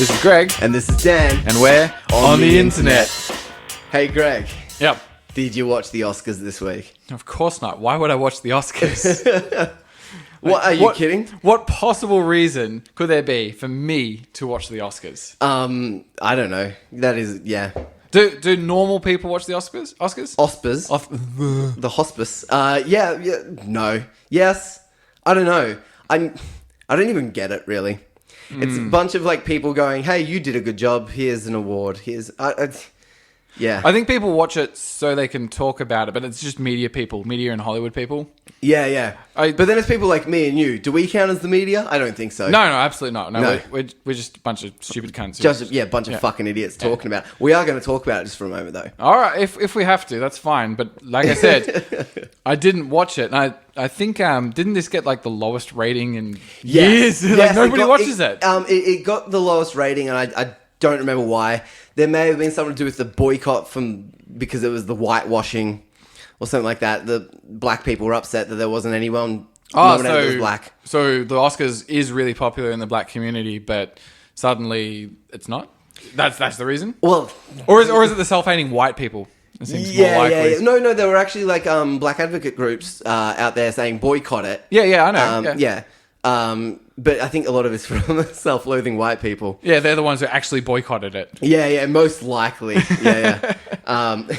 This is Greg. And this is Dan. And we're on the internet. Hey, Greg. Yep. Did you watch the Oscars this week? Of course not. Why would I watch the Oscars? What, are you kidding? What possible reason could there be for me to watch the Oscars? I don't know. That is, yeah. Do normal people watch the Oscars? Hospice. The hospice. Yeah, no. Yes. I don't know. I don't even get it, really. It's a bunch of, like, people going, hey, you did a good job. Here's an award. Yeah. I think people watch it so they can talk about it, but it's just media and Hollywood people. Yeah. But then it's people like me and you. Do we count as the media? I don't think so. No, absolutely not. No. We're just a bunch of stupid cunts. A bunch of fucking idiots talking about it. We are going to talk about it just for a moment, though. All right, if we have to, that's fine. But like I said, I didn't watch it. And I think, didn't this get like the lowest rating in years? Yes, nobody watches it. It got the lowest rating, and I don't remember why. There may have been something to do with the boycott because it was the whitewashing or something like that. The black people were upset that there wasn't anyone nominated that was black. So the Oscars is really popular in the black community, but suddenly it's not? That's the reason? Well... Or is it the self-hating white people? It seems more likely. Yeah. No, there were actually like black advocate groups out there saying boycott it. Yeah, I know. But I think a lot of it's from self-loathing white people. Yeah, they're the ones who actually boycotted it. Yeah, most likely. Yeah. And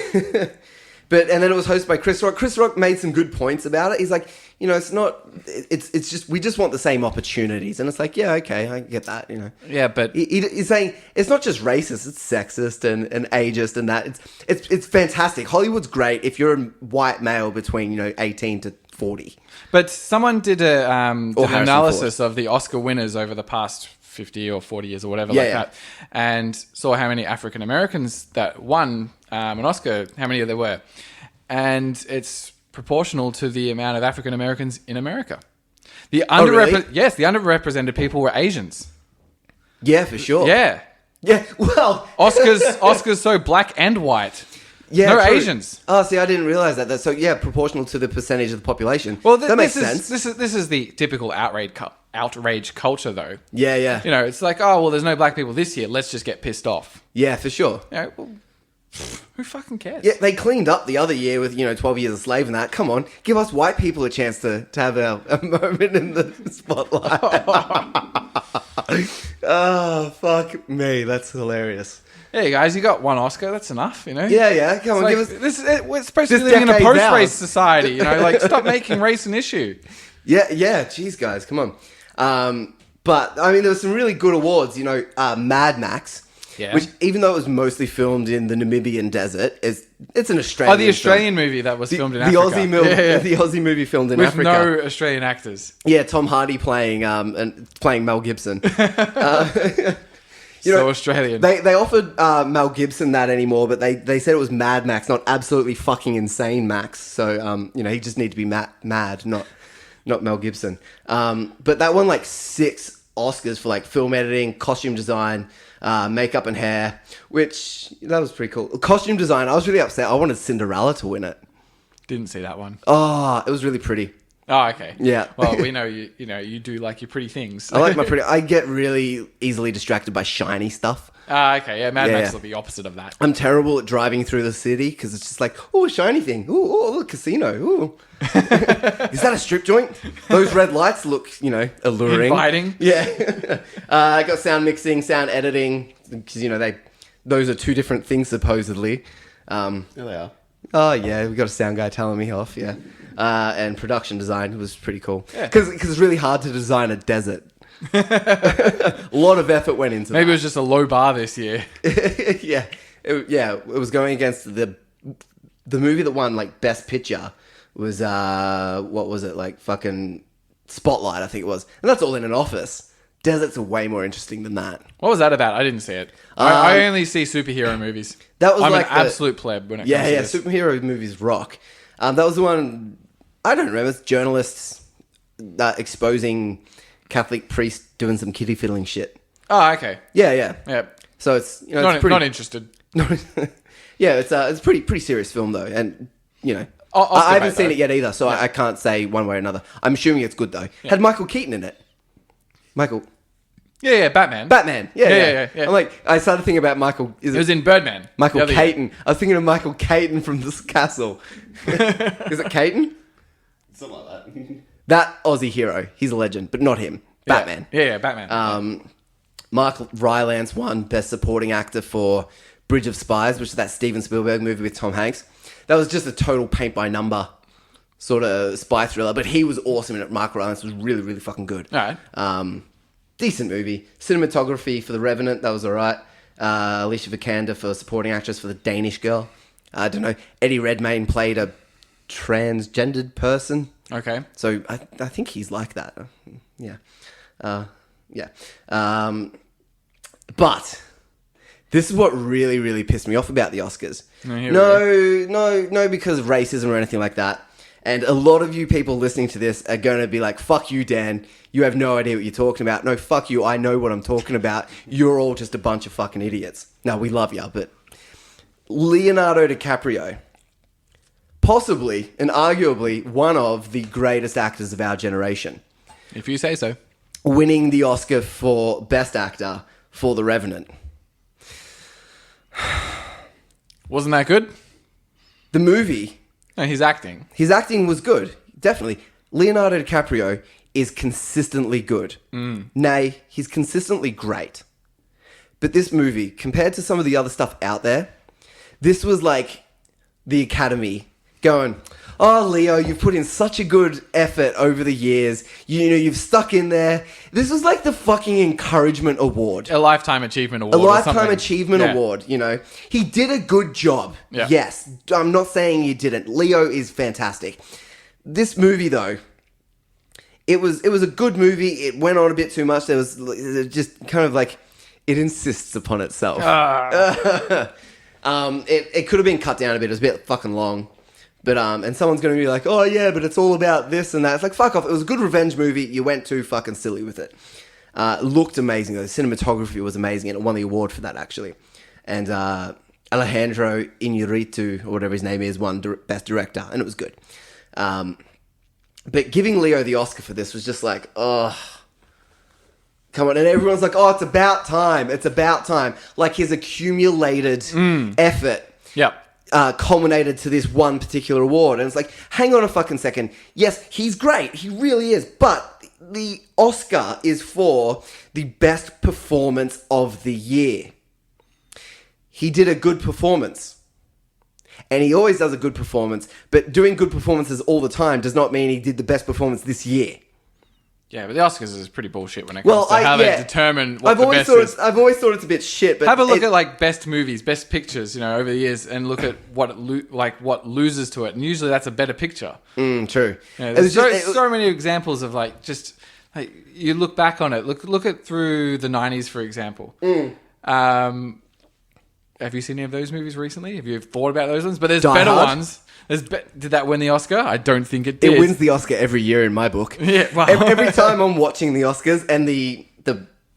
then it was hosted by Chris Rock. Chris Rock made some good points about it. He's like, it's just, we just want the same opportunities. And it's like, yeah, okay, I get that, Yeah, but... He's saying it's not just racist, it's sexist and ageist and that. It's fantastic. Hollywood's great if you're a white male between, 18 to 40. But someone did an analysis of the Oscar winners over the past 50 or 40 years or whatever that, and saw how many African Americans that won an Oscar, how many there were. And it's proportional to the amount of African Americans in America. The underrepresented people were Asians. Yeah, for sure. Yeah, well... Oscars so black and white. Yeah, no true. Asians. Oh, see, I didn't realize that. So, yeah, proportional to the percentage of the population. Well, that makes sense. This is the typical outrage culture, though. Yeah. It's like, oh, well, there's no black people this year. Let's just get pissed off. Yeah, for sure. Well, who fucking cares? Yeah, they cleaned up the other year with, 12 Years a Slave and that. Come on, give us white people a chance to have a moment in the spotlight. Oh, fuck me. That's hilarious. Hey guys, you got one Oscar. That's enough, Yeah. Come on, give us. We're supposed to be living in a post-race society, Like, stop making race an issue. Yeah. Jeez, guys, come on. But I mean, there were some really good awards. Mad Max, which even though it was mostly filmed in the Namibian desert, it's an Australian. Oh, the Australian movie that was filmed in Africa. The Aussie movie filmed in Africa with no Australian actors. Yeah, Tom Hardy playing Mel Gibson. So Australian. They offered Mel Gibson that anymore, but they said it was Mad Max, not absolutely fucking insane Max. So, he just needed to be mad, not Mel Gibson. But that won like 6 Oscars for like film editing, costume design, makeup and hair, which that was pretty cool. Costume design, I was really upset. I wanted Cinderella to win it. Didn't see that one. Oh, it was really pretty. Oh, okay. Yeah. Well, we know you do like your pretty things. I like my pretty... I get really easily distracted by shiny stuff. Okay. Yeah, Mad Max will be opposite of that. I'm terrible at driving through the city because it's just like, oh, a shiny thing. Oh, look, casino. Ooh. Is that a strip joint? Those red lights look, alluring. Inviting. Yeah. I got sound mixing, sound editing because, those are 2 different things supposedly. There they are. Oh, yeah. We got a sound guy telling me off. Yeah. And production design was pretty cool. Because it's really hard to design a desert. A lot of effort went into that. Maybe it was just a low bar this year. Yeah. It was going against the movie that won, like, Best Picture was, what was it, like, fucking Spotlight, I think it was. And that's all in an office. Deserts are way more interesting than that. What was that about? I didn't see it. I only see superhero movies. That was I'm like an absolute pleb when it comes to this. Superhero movies rock. That was the one... I don't remember. It's journalists exposing Catholic priests doing some kiddie fiddling shit. Oh, okay. Yeah. So it's not interested. Yeah, it's a pretty serious film though, and I haven't seen it yet either, so I can't say one way or another. I'm assuming it's good though. Yeah. Had Michael Keaton in it. Michael. Yeah, Batman. Batman. Yeah. Yeah. I'm like, I started thinking about Michael. It was in Birdman. Michael Keaton. I was thinking of Michael Keaton from this castle. Is it Keaton? Something like that. That Aussie hero. He's a legend, but not him. Batman. Yeah, Batman. Mark Rylance won Best Supporting Actor for Bridge of Spies, which is that Steven Spielberg movie with Tom Hanks. That was just a total paint-by-number sort of spy thriller, but he was awesome in it. Mark Rylance was really, really fucking good. All right. Decent movie. Cinematography for The Revenant, that was all right. Alicia Vikander for Supporting Actress for The Danish Girl. I don't know. Eddie Redmayne played a transgendered person. Okay. So I think he's like that. Yeah. But this is what really, really pissed me off about the Oscars. No, because of racism or anything like that. And a lot of you people listening to this are going to be like, fuck you, Dan. You have no idea what you're talking about. No, fuck you. I know what I'm talking about. You're all just a bunch of fucking idiots. No, we love you, but Leonardo DiCaprio, possibly and arguably one of the greatest actors of our generation. If you say so. Winning the Oscar for Best Actor for The Revenant. Wasn't that good? The movie... No, his acting. His acting was good, definitely. Leonardo DiCaprio is consistently good. Nay, he's consistently great. But this movie, compared to some of the other stuff out there, this was like the Academy going, oh, Leo, you've put in such a good effort over the years. You've stuck in there. This was like the fucking encouragement award. A Lifetime Achievement Award. A Lifetime Achievement Award, He did a good job. Yeah. Yes. I'm not saying he didn't. Leo is fantastic. This movie, though, it was a good movie. It went on a bit too much. There was just kind of like, it insists upon itself. It could have been cut down a bit. It was a bit fucking long. But and someone's going to be like, oh yeah, but it's all about this and that. It's like, fuck off. It was a good revenge movie. You went too fucking silly with it. Looked amazing though. The cinematography was amazing and it won the award for that actually. And Alejandro Iñárritu, or whatever his name is, won Best Director and it was good. But giving Leo the Oscar for this was just like, oh, come on. And everyone's like, oh, it's about time. It's about time. Like his accumulated effort. Yep. Culminated to this one particular award. And it's like, hang on a fucking second. Yes, he's great. He really is. But the Oscar is for the best performance of the year. He did a good performance. And he always does a good performance. But doing good performances all the time does not mean he did the best performance this year. Yeah, but the Oscars is pretty bullshit when it comes to how they determine what the best is. I've always thought it's a bit shit. But have a look at like best movies, best pictures, over the years, and look at what loses to it. And usually that's a better picture. True. Yeah, there's so many examples of you look back on it. Look at through the 90s, for example. Have you seen any of those movies recently? Have you thought about those ones? But there's better ones. Did that win the Oscar? I don't think it did. It wins the Oscar every year in my book. Yeah, well. Every time I'm watching the Oscars and the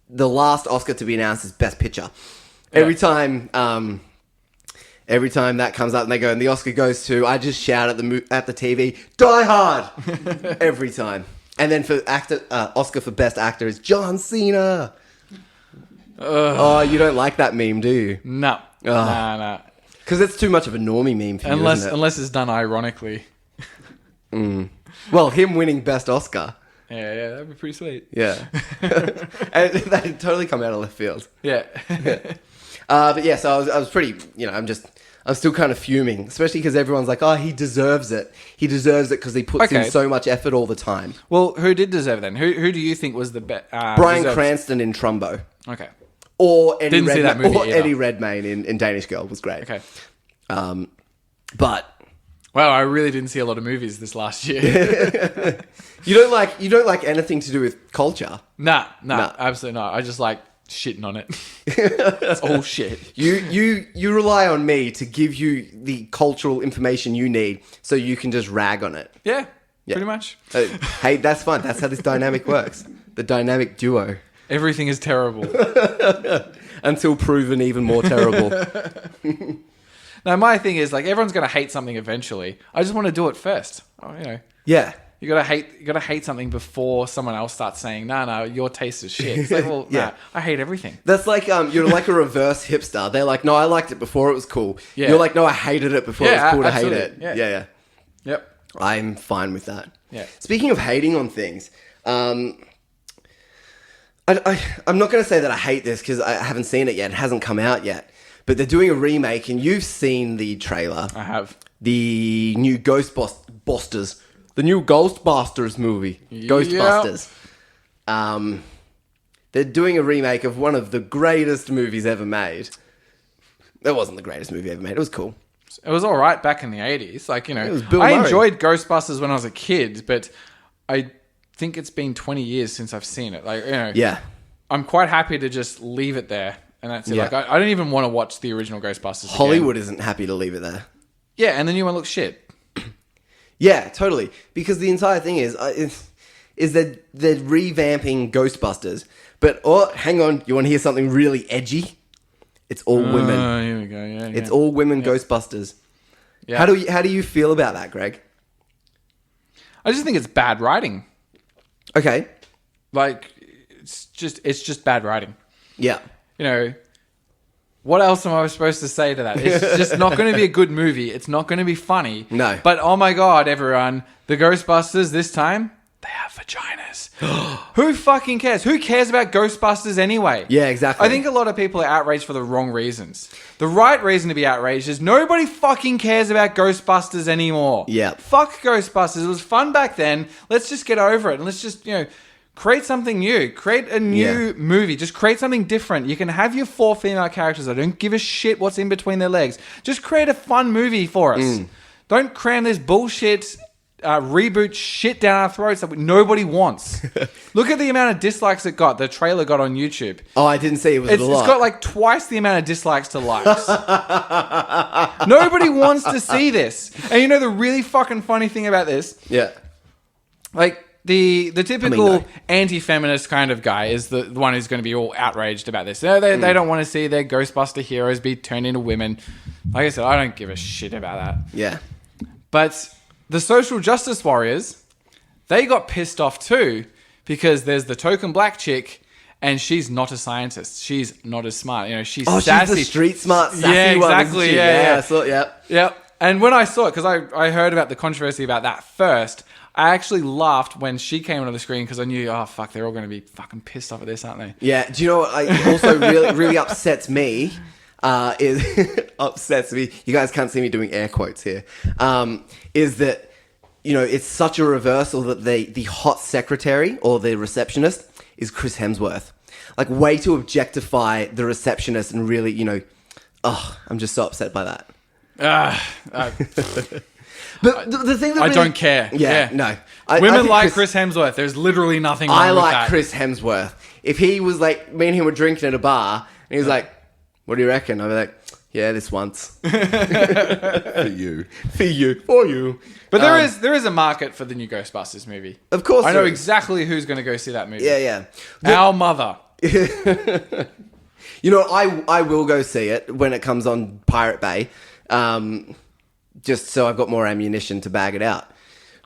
last Oscar to be announced is Best Picture. Every time that comes up and they go and the Oscar goes to, I just shout at the TV, Die Hard! Every time. And then for Oscar for Best Actor is John Cena. Oh, you don't like that meme, do you? No. Nah. Because it's too much of a normie meme for you, isn't it? Unless it's done ironically. Well, him winning Best Oscar. Yeah, that'd be pretty sweet. Yeah. And that'd totally come out of left field. Yeah. But yeah, so I was pretty, I'm still kind of fuming, especially because everyone's like, oh, he deserves it. He deserves it because he puts in so much effort all the time. Well, who did deserve it then? Who do you think was the best? Bryan Cranston in Trumbo. Okay. Or Eddie Redmayne in Danish Girl was great. Okay. But wow, I really didn't see a lot of movies this last year. You don't like anything to do with culture? Nah, absolutely not. I just like shitting on it. It's all shit. You rely on me to give you the cultural information you need so you can just rag on it. Yeah. Pretty much. Hey, that's fine. That's how this dynamic works. The dynamic duo. Everything is terrible. Until proven even more terrible. Now, my thing is, everyone's going to hate something eventually. I just want to do it first. Yeah. You gotta hate something before someone else starts saying, no, your taste is shit. It's like, well, Yeah. nah, I hate everything. That's like you're like a reverse hipster. They're like, no, I liked it before it was cool. Yeah. You're like, no, I hated it before it was cool to hate it. Yeah. Yeah. Yep. I'm fine with that. Yeah. Speaking of hating on things, I'm not going to say that I hate this because I haven't seen it yet. It hasn't come out yet. But they're doing a remake, and you've seen the trailer. I have. The new Ghostbusters. The new Ghostbusters movie. Yep. Ghostbusters. They're doing a remake of one of the greatest movies ever made. That wasn't the greatest movie ever made. It was cool. It was all right back in the 80s. Like, It was Bill I Murray. enjoyed Ghostbusters when I was a kid, but I think it's been 20 years since I've seen it. Like, Yeah. I'm quite happy to just leave it there. And that's it. Yeah. Like, I don't even want to watch the original Ghostbusters Hollywood again. isn't happy to leave it there. Yeah, and the new one looks shit. Yeah, totally. Because the entire thing is that they're revamping Ghostbusters. But, hang on, you want to hear something really edgy? It's all women. Oh, here we go. Yeah, It's all women Ghostbusters. Yeah. How do you feel about that, Greg? I just think it's bad writing. Okay. Like, it's just bad writing. Yeah. What else am I supposed to say to that? It's just not going to be a good movie. It's not going to be funny. No. But oh my God, everyone, the Ghostbusters this time, they have vaginas. Who fucking cares? Who cares about Ghostbusters anyway? Yeah, exactly. I think a lot of people are outraged for the wrong reasons. The right reason to be outraged is nobody fucking cares about Ghostbusters anymore. Yeah. Fuck Ghostbusters. It was fun back then. Let's just get over it and let's just, create something new. Create a new movie. Just create something different. You can have your 4 female characters. I don't give a shit what's in between their legs. Just create a fun movie for us. Don't cram this bullshit reboot shit down our throats that nobody wants. Look at the amount of dislikes it got. The trailer got on YouTube. Oh, I didn't see it was a lot. It's got like twice the amount of dislikes to likes. Nobody wants to see this. And the really fucking funny thing about this? Yeah. Like, the typical no. anti-feminist kind of guy is the one who's going to be all outraged about this. They don't want to see their Ghostbuster heroes be turned into women. Like I said, I don't give a shit about that. Yeah. But the social justice warriors, they got pissed off too because there's the token black chick and she's not a scientist. She's not as smart. She's sassy. She's the street smart, sassy one. Exactly. Isn't she? Yeah. I saw it. Yeah. Yep. And when I saw it, because I heard about the controversy about that first, I actually laughed when she came onto the screen because I knew, oh, fuck, they're all going to be fucking pissed off at this, aren't they? Yeah. Do you know what also really upsets me? Upsets me. You guys can't see me doing air quotes here. Is that, it's such a reversal that the hot secretary or the receptionist is Chris Hemsworth. Like, way to objectify the receptionist and really, I'm just so upset by that. But the thing that I don't care. Yeah, no. Women think like Chris Hemsworth. There's literally nothing wrong I with like that. Chris Hemsworth. If he was like, me and him were drinking at a bar, and he was like, what do you reckon? I'd be like, yeah, this once. For you. For you. But there is a market for the new Ghostbusters movie. Of course I know there is. exactly who's going to go see that movie. Yeah. Our mother. I will go see it when it comes on Pirate Bay. Just so I've got more ammunition to bag it out.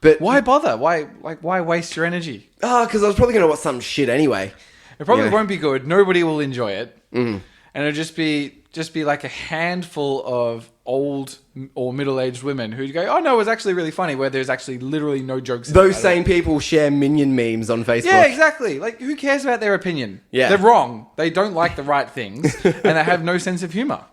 But Why bother? Why waste your energy? because I was probably going to watch some shit anyway. It probably won't be good. Nobody will enjoy it. And it'll just be like a handful of old or middle-aged women who go, oh no, it was actually really funny, where there's actually literally no jokes in Those it same people share Minion memes on Facebook. Yeah, exactly. Like, who cares about their opinion? Yeah. They're wrong. They don't like the right things, and they have no sense of humor.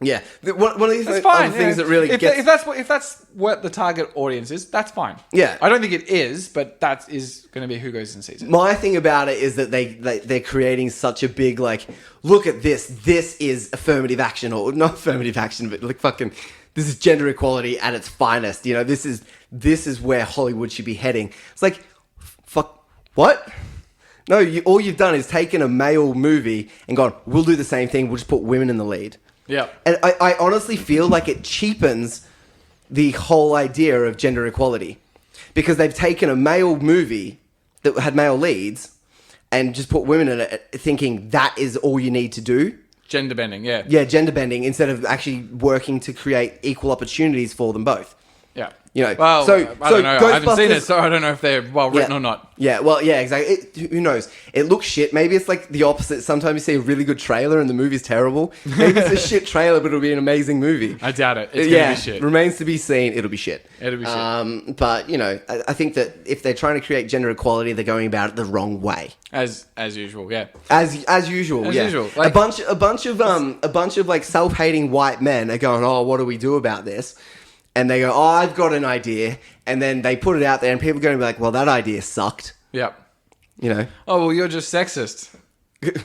Yeah. One of the That's fine. other things that really if that's what the target audience is, that's fine. Yeah. I don't think it is, but that is going to be who goes and sees it. My thing about it is that they're creating such a big, like, look at this. This is affirmative action, or not affirmative action, but like fucking, this is gender equality at its finest. This is where Hollywood should be heading. It's like, fuck, what? No, all you've done is taken a male movie and gone, we'll do the same thing. We'll just put women in the lead. Yeah. And I honestly feel like it cheapens the whole idea of gender equality, because they've taken a male movie that had male leads and just put women in it, thinking that is all you need to do. Gender bending, yeah. Yeah, gender bending, instead of actually working to create equal opportunities for them both. Yeah. You know, well, I don't know. I haven't seen it, so I don't know if they're well written or not. Yeah, well, yeah, exactly. Who knows? It looks shit. Maybe it's like the opposite. Sometimes you see a really good trailer and the movie's terrible. Maybe it's a shit trailer, but it'll be an amazing movie. I doubt it. It's going to be shit. Remains to be seen. It'll be shit. It'll be shit. But, you know, I think that if they're trying to create gender equality, they're going about it the wrong way. As usual, yeah. As usual, as yeah. usual. Like, a bunch of like self-hating white men are going, oh, what do we do about this? And they go, oh, I've got an idea. And then they put it out there and people are going to be like, well, that idea sucked. Yep. You know? Oh, well, you're just sexist.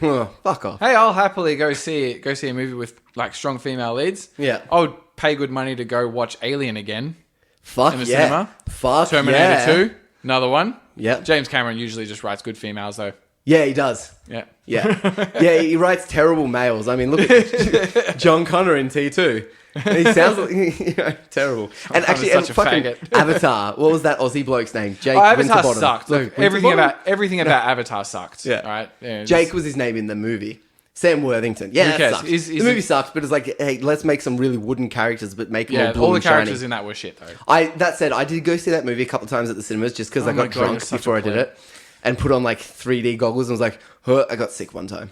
Oh, fuck off. Hey, I'll happily go see a movie with like strong female leads. Yeah. I would pay good money to go watch Alien again. Fuck in the yeah. cinema. Fuck Terminator 2, another one. Yeah. James Cameron usually just writes good females though. Yeah, he does. Yeah. Yeah. Yeah, he writes terrible males. I mean, look at John Connor in T2. He sounds like terrible. And actually, such a faggot. Avatar. What was that Aussie bloke's name? Jake Avatar Winterbottom. sucked. Look, everything about Avatar sucked. Yeah. All right. Yeah, Jake was his name in the movie. Sam Worthington. Yeah, that sucks. The movie sucks, but it's like, hey, let's make some really wooden characters, but make them all blue all the and shiny. characters in that were shit though. That said, I did go see that movie a couple of times at the cinemas just because I got drunk before I did it, and put on like 3D goggles and was like, huh, I got sick one time.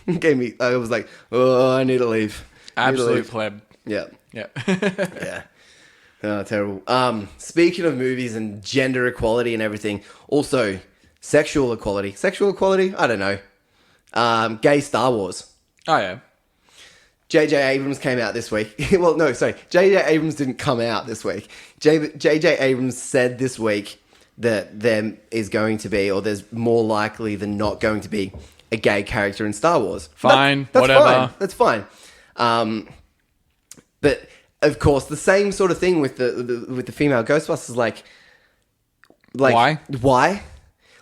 I was like, oh, I need to leave. Absolute pleb. Yeah. Yeah. Yeah. Oh, terrible. Speaking of movies and gender equality and everything, also sexual equality. Sexual equality? I don't know. Gay Star Wars. Oh, yeah. J.J. Abrams came out this week. Well, no, sorry. J.J. Abrams didn't come out this week. J.J. Abrams said this week that there is going to be, or there's more likely than not going to be, a gay character in Star Wars. Fine, that's whatever. Fine. That's fine. But of course, the same sort of thing with the female Ghostbusters. Like why?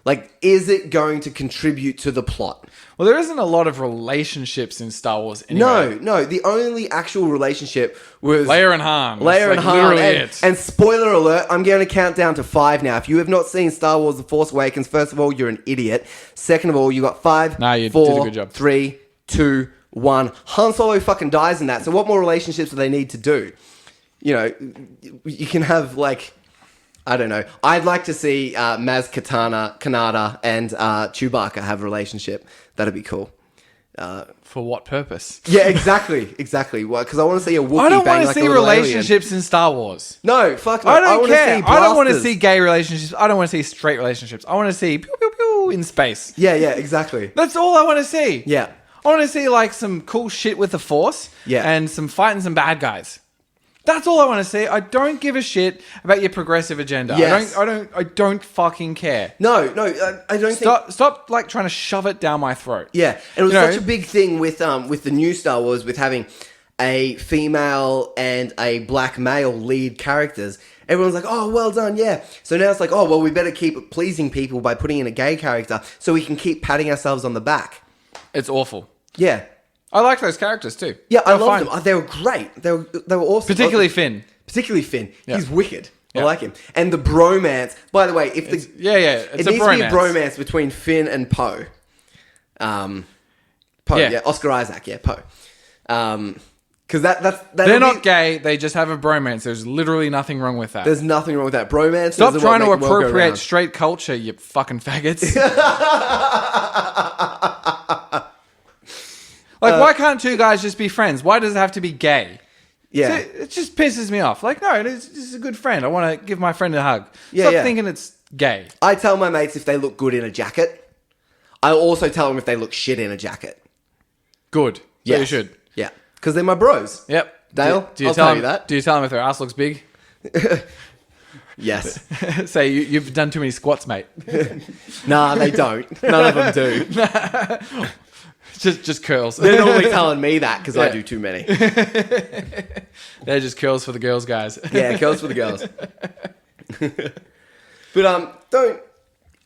Like, is it going to contribute to the plot? Well, there isn't a lot of relationships in Star Wars anyway. No. The only actual relationship was Leia and Han. Leia and Han. Literally And spoiler alert, I'm going to count down to 5 now. If you have not seen Star Wars The Force Awakens, first of all, you're an idiot. Second of all, you got 5, you 4, did a good job. 3, 2, 1. Han Solo fucking dies in that. So what more relationships do they need to do? You know, you can have like, I don't know. I'd like to see Maz Kanata and Chewbacca have a relationship. That'd be cool. For what purpose? Yeah, exactly. Well, because I want to see a Wookiee. I don't want to see relationships in Star Wars. No, fuck no. I don't care. I don't want to blasters. see gay relationships. I don't want to see straight relationships. I want to see pew pew pew in space. Yeah, exactly. That's all I want to see. Yeah. I want to see like some cool shit with the Force. Yeah. And some fighting some bad guys. That's all I want to see. I don't give a shit about your progressive agenda. Yes. I don't fucking care. No, I don't Stop like trying to shove it down my throat. Yeah, and it was such a big thing with the new Star Wars, with having a female and a black male lead characters. Everyone's like, oh, well done, yeah. So now it's like, oh, well, we better keep pleasing people by putting in a gay character so we can keep patting ourselves on the back. It's awful. Yeah. I like those characters too. Yeah, I love them. They were great. They were awesome. Particularly Finn. Yeah. He's wicked. Yeah. I like him. And the bromance. By the way, if it's it needs to be a bromance between Finn and Poe. Oscar Isaac, Poe. Because they're not gay. They just have a bromance. There's literally nothing wrong with that. There's nothing wrong with that. Bromance. Stop trying to appropriate straight culture, you fucking faggots. Like, why can't two guys just be friends? Why does it have to be gay? Yeah. It just pisses me off. Like, no, this is a good friend. I want to give my friend a hug. Yeah, Stop thinking it's gay. I tell my mates if they look good in a jacket. I also tell them if they look shit in a jacket. Good. Yeah, you should. Yeah. Because they're my bros. Yep. Dale, do you I'll tell tell them you that. Do you tell them if their ass looks big? Yes. Say, you've done too many squats, mate. Nah, they don't. None of them do. Just curls. They're normally telling me that because I do too many. They're just curls for the girls, guys. Yeah, curls for the girls. But don't,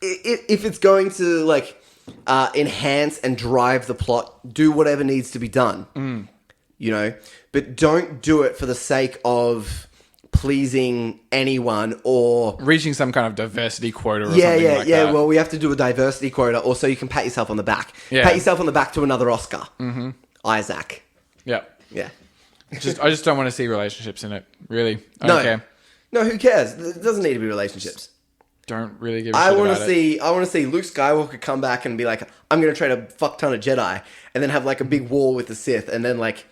if it's going to like enhance and drive the plot, do whatever needs to be done. You know, but don't do it for the sake of pleasing anyone or reaching some kind of diversity quota or something like that. Yeah, well, we have to do a diversity quota or so you can pat yourself on the back. Yeah. Pat yourself on the back to another Oscar. Mm-hmm. Isaac. Yeah. Yeah. I just don't want to see relationships in it, really. I No. don't care. No, who cares? It doesn't need to be relationships. Don't really give a shit about it. I want to see Luke Skywalker come back and be like, I'm going to trade a fuck ton of Jedi, and then have like a big war with the Sith, and then like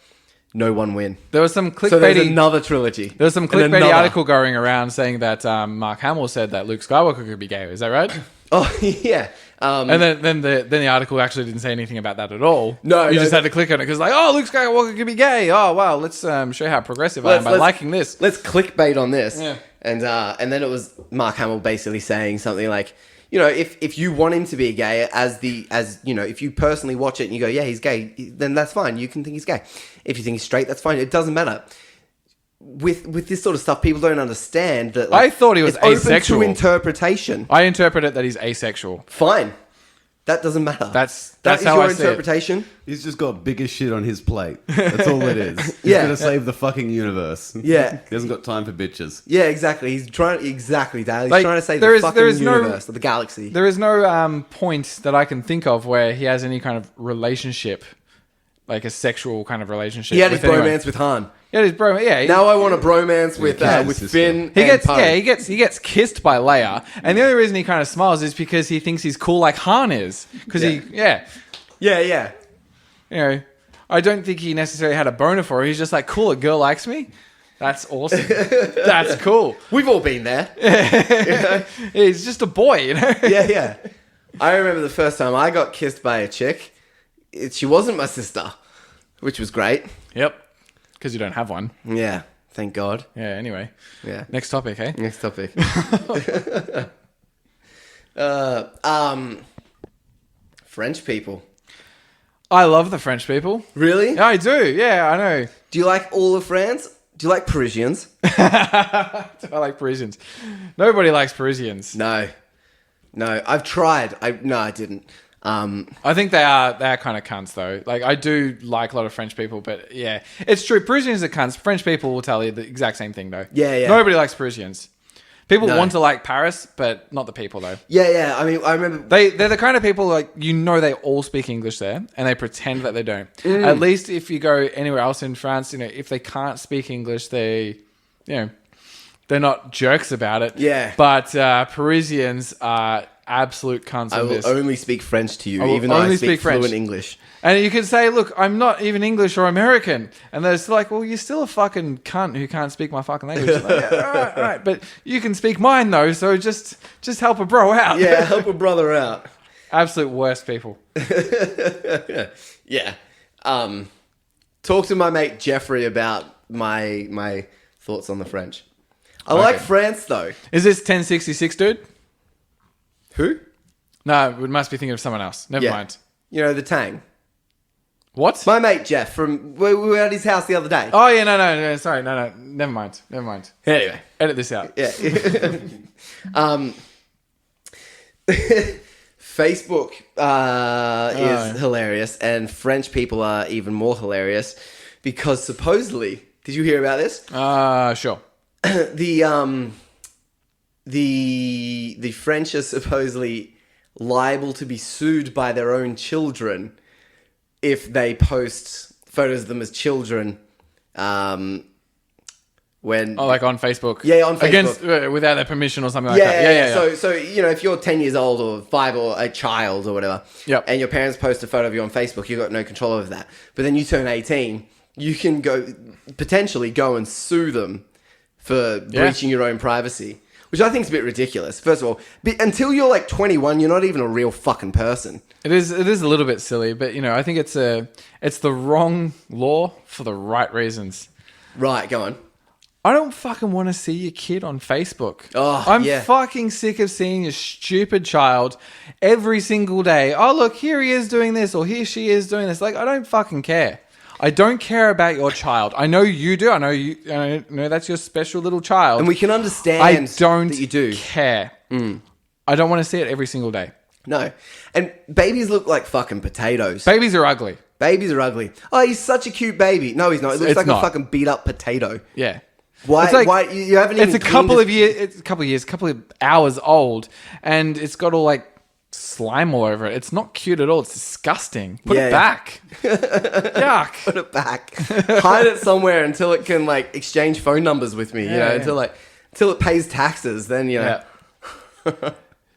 no one win. There was some clickbaity... So there's another trilogy. There was some clickbaity article going around saying that Mark Hamill said that Luke Skywalker could be gay. Is that right? Oh, yeah. And then the article actually didn't say anything about that at all. No. You just had to click on it because like, oh, Luke Skywalker could be gay. Oh, wow, let's show how progressive I am by liking this. Let's clickbait on this. Yeah. And then it was Mark Hamill basically saying something like, you know, if you want him to be gay, as you know, if you personally watch it and you go, yeah, he's gay, then that's fine. You can think he's gay. If you think he's straight, that's fine. It doesn't matter. With this sort of stuff, people don't understand that. Like, I thought he was asexual. Open to interpretation. I interpret it that he's asexual. Fine. That doesn't matter. That's how your I see interpretation. He's just got bigger shit on his plate. That's all it is. He's Yeah. gonna save the fucking universe. Yeah. He hasn't got time for bitches. Yeah, exactly. He's trying Dad. He's Like, trying to save there the is- fucking there is no- universe, the galaxy. There is no point that I can think of where he has any kind of relationship, like a sexual kind of relationship. He had his with anyone. bromance with Han. Yeah, his bro. Yeah. Now I want a bromance with sister. Finn. He and Poe. he gets kissed by Leia, and the only reason he kind of smiles is because he thinks he's cool like Han is. Because Yeah, yeah. you know, I don't think he necessarily had a boner for her. He's just like, cool, a girl likes me. That's awesome. That's cool. We've all been there. He's just a boy, you know. Yeah. I remember the first time I got kissed by a chick. She wasn't my sister, which was great. Yep. Because you don't have one. Yeah, thank God. Yeah. Anyway. Yeah. Next topic, eh? Next topic. French people. I love the French people. Really? Yeah, I do. Yeah, I know. Do you like all of France? Do you like Parisians? I like Parisians. Nobody likes Parisians. No. I've tried. I didn't. I think they are kind of cunts though. Like I do like a lot of French people, but yeah, it's true. Parisians are cunts. French people will tell you the exact same thing though. Yeah. Nobody likes Parisians. People No. want to like Paris, but not the people though. Yeah. I mean, I remember. They're the kind of people like they all speak English there, and they pretend that they don't. At least if you go anywhere else in France, you know, if they can't speak English, they're not jerks about it. Yeah. But Parisians are absolute cunts I on will this. only speak French to you, will even though only I speak speak French. fluent English. And you can say, look, I'm not even English or American. And they're just like, well, you're still a fucking cunt who can't speak my fucking language. Like, yeah, all right. But you can speak mine, though, so just help a bro out. Yeah, help a brother out. Absolute worst people. Yeah. Talk to my mate Jeffrey about my thoughts on the French. I like France, though. Is this 1066, dude? Who? No, we must be thinking of someone else. Never mind. You know, the Tang. What? My mate Jeff we were at his house the other day. Oh, yeah, no, sorry, no, never mind. Anyway. Edit this out. Yeah. Facebook is hilarious, and French people are even more hilarious because supposedly, did you hear about this? Sure. The French are supposedly liable to be sued by their own children if they post photos of them as children. When like on Facebook. Yeah, on Facebook. Against, without their permission or something like that. Yeah. So, you know, if you're 10 years old or 5 or a child or whatever, and your parents post a photo of you on Facebook, you've got no control over that. But then you turn 18, you can potentially go and sue them for breaching your own privacy, which I think is a bit ridiculous. First of all, until you're like 21, you're not even a real fucking person. It is a little bit silly, but you know, I think it's the wrong law for the right reasons. Right, go on. I don't fucking want to see your kid on Facebook. Oh, I'm yeah. fucking sick of seeing your stupid child every single day. Oh, look, here he is doing this, or here she is doing this. Like, I don't fucking care. I don't care about your child. I know you do. I know that's your special little child. And we can understand that you do. Care. I don't want to see it every single day. No. And babies look like fucking potatoes. Babies are ugly. Babies are ugly. Oh, he's such a cute baby. No, he's not. It looks like a fucking beat up potato. Yeah. Why? It's like, why you haven't even? It's a couple of years, couple of hours old, and it's got all like slime all over it. It's not cute at all. It's disgusting. Put it back. Yuck. Put it back. Hide it somewhere until it can like exchange phone numbers with me. You know, until till it pays taxes, then Yeah.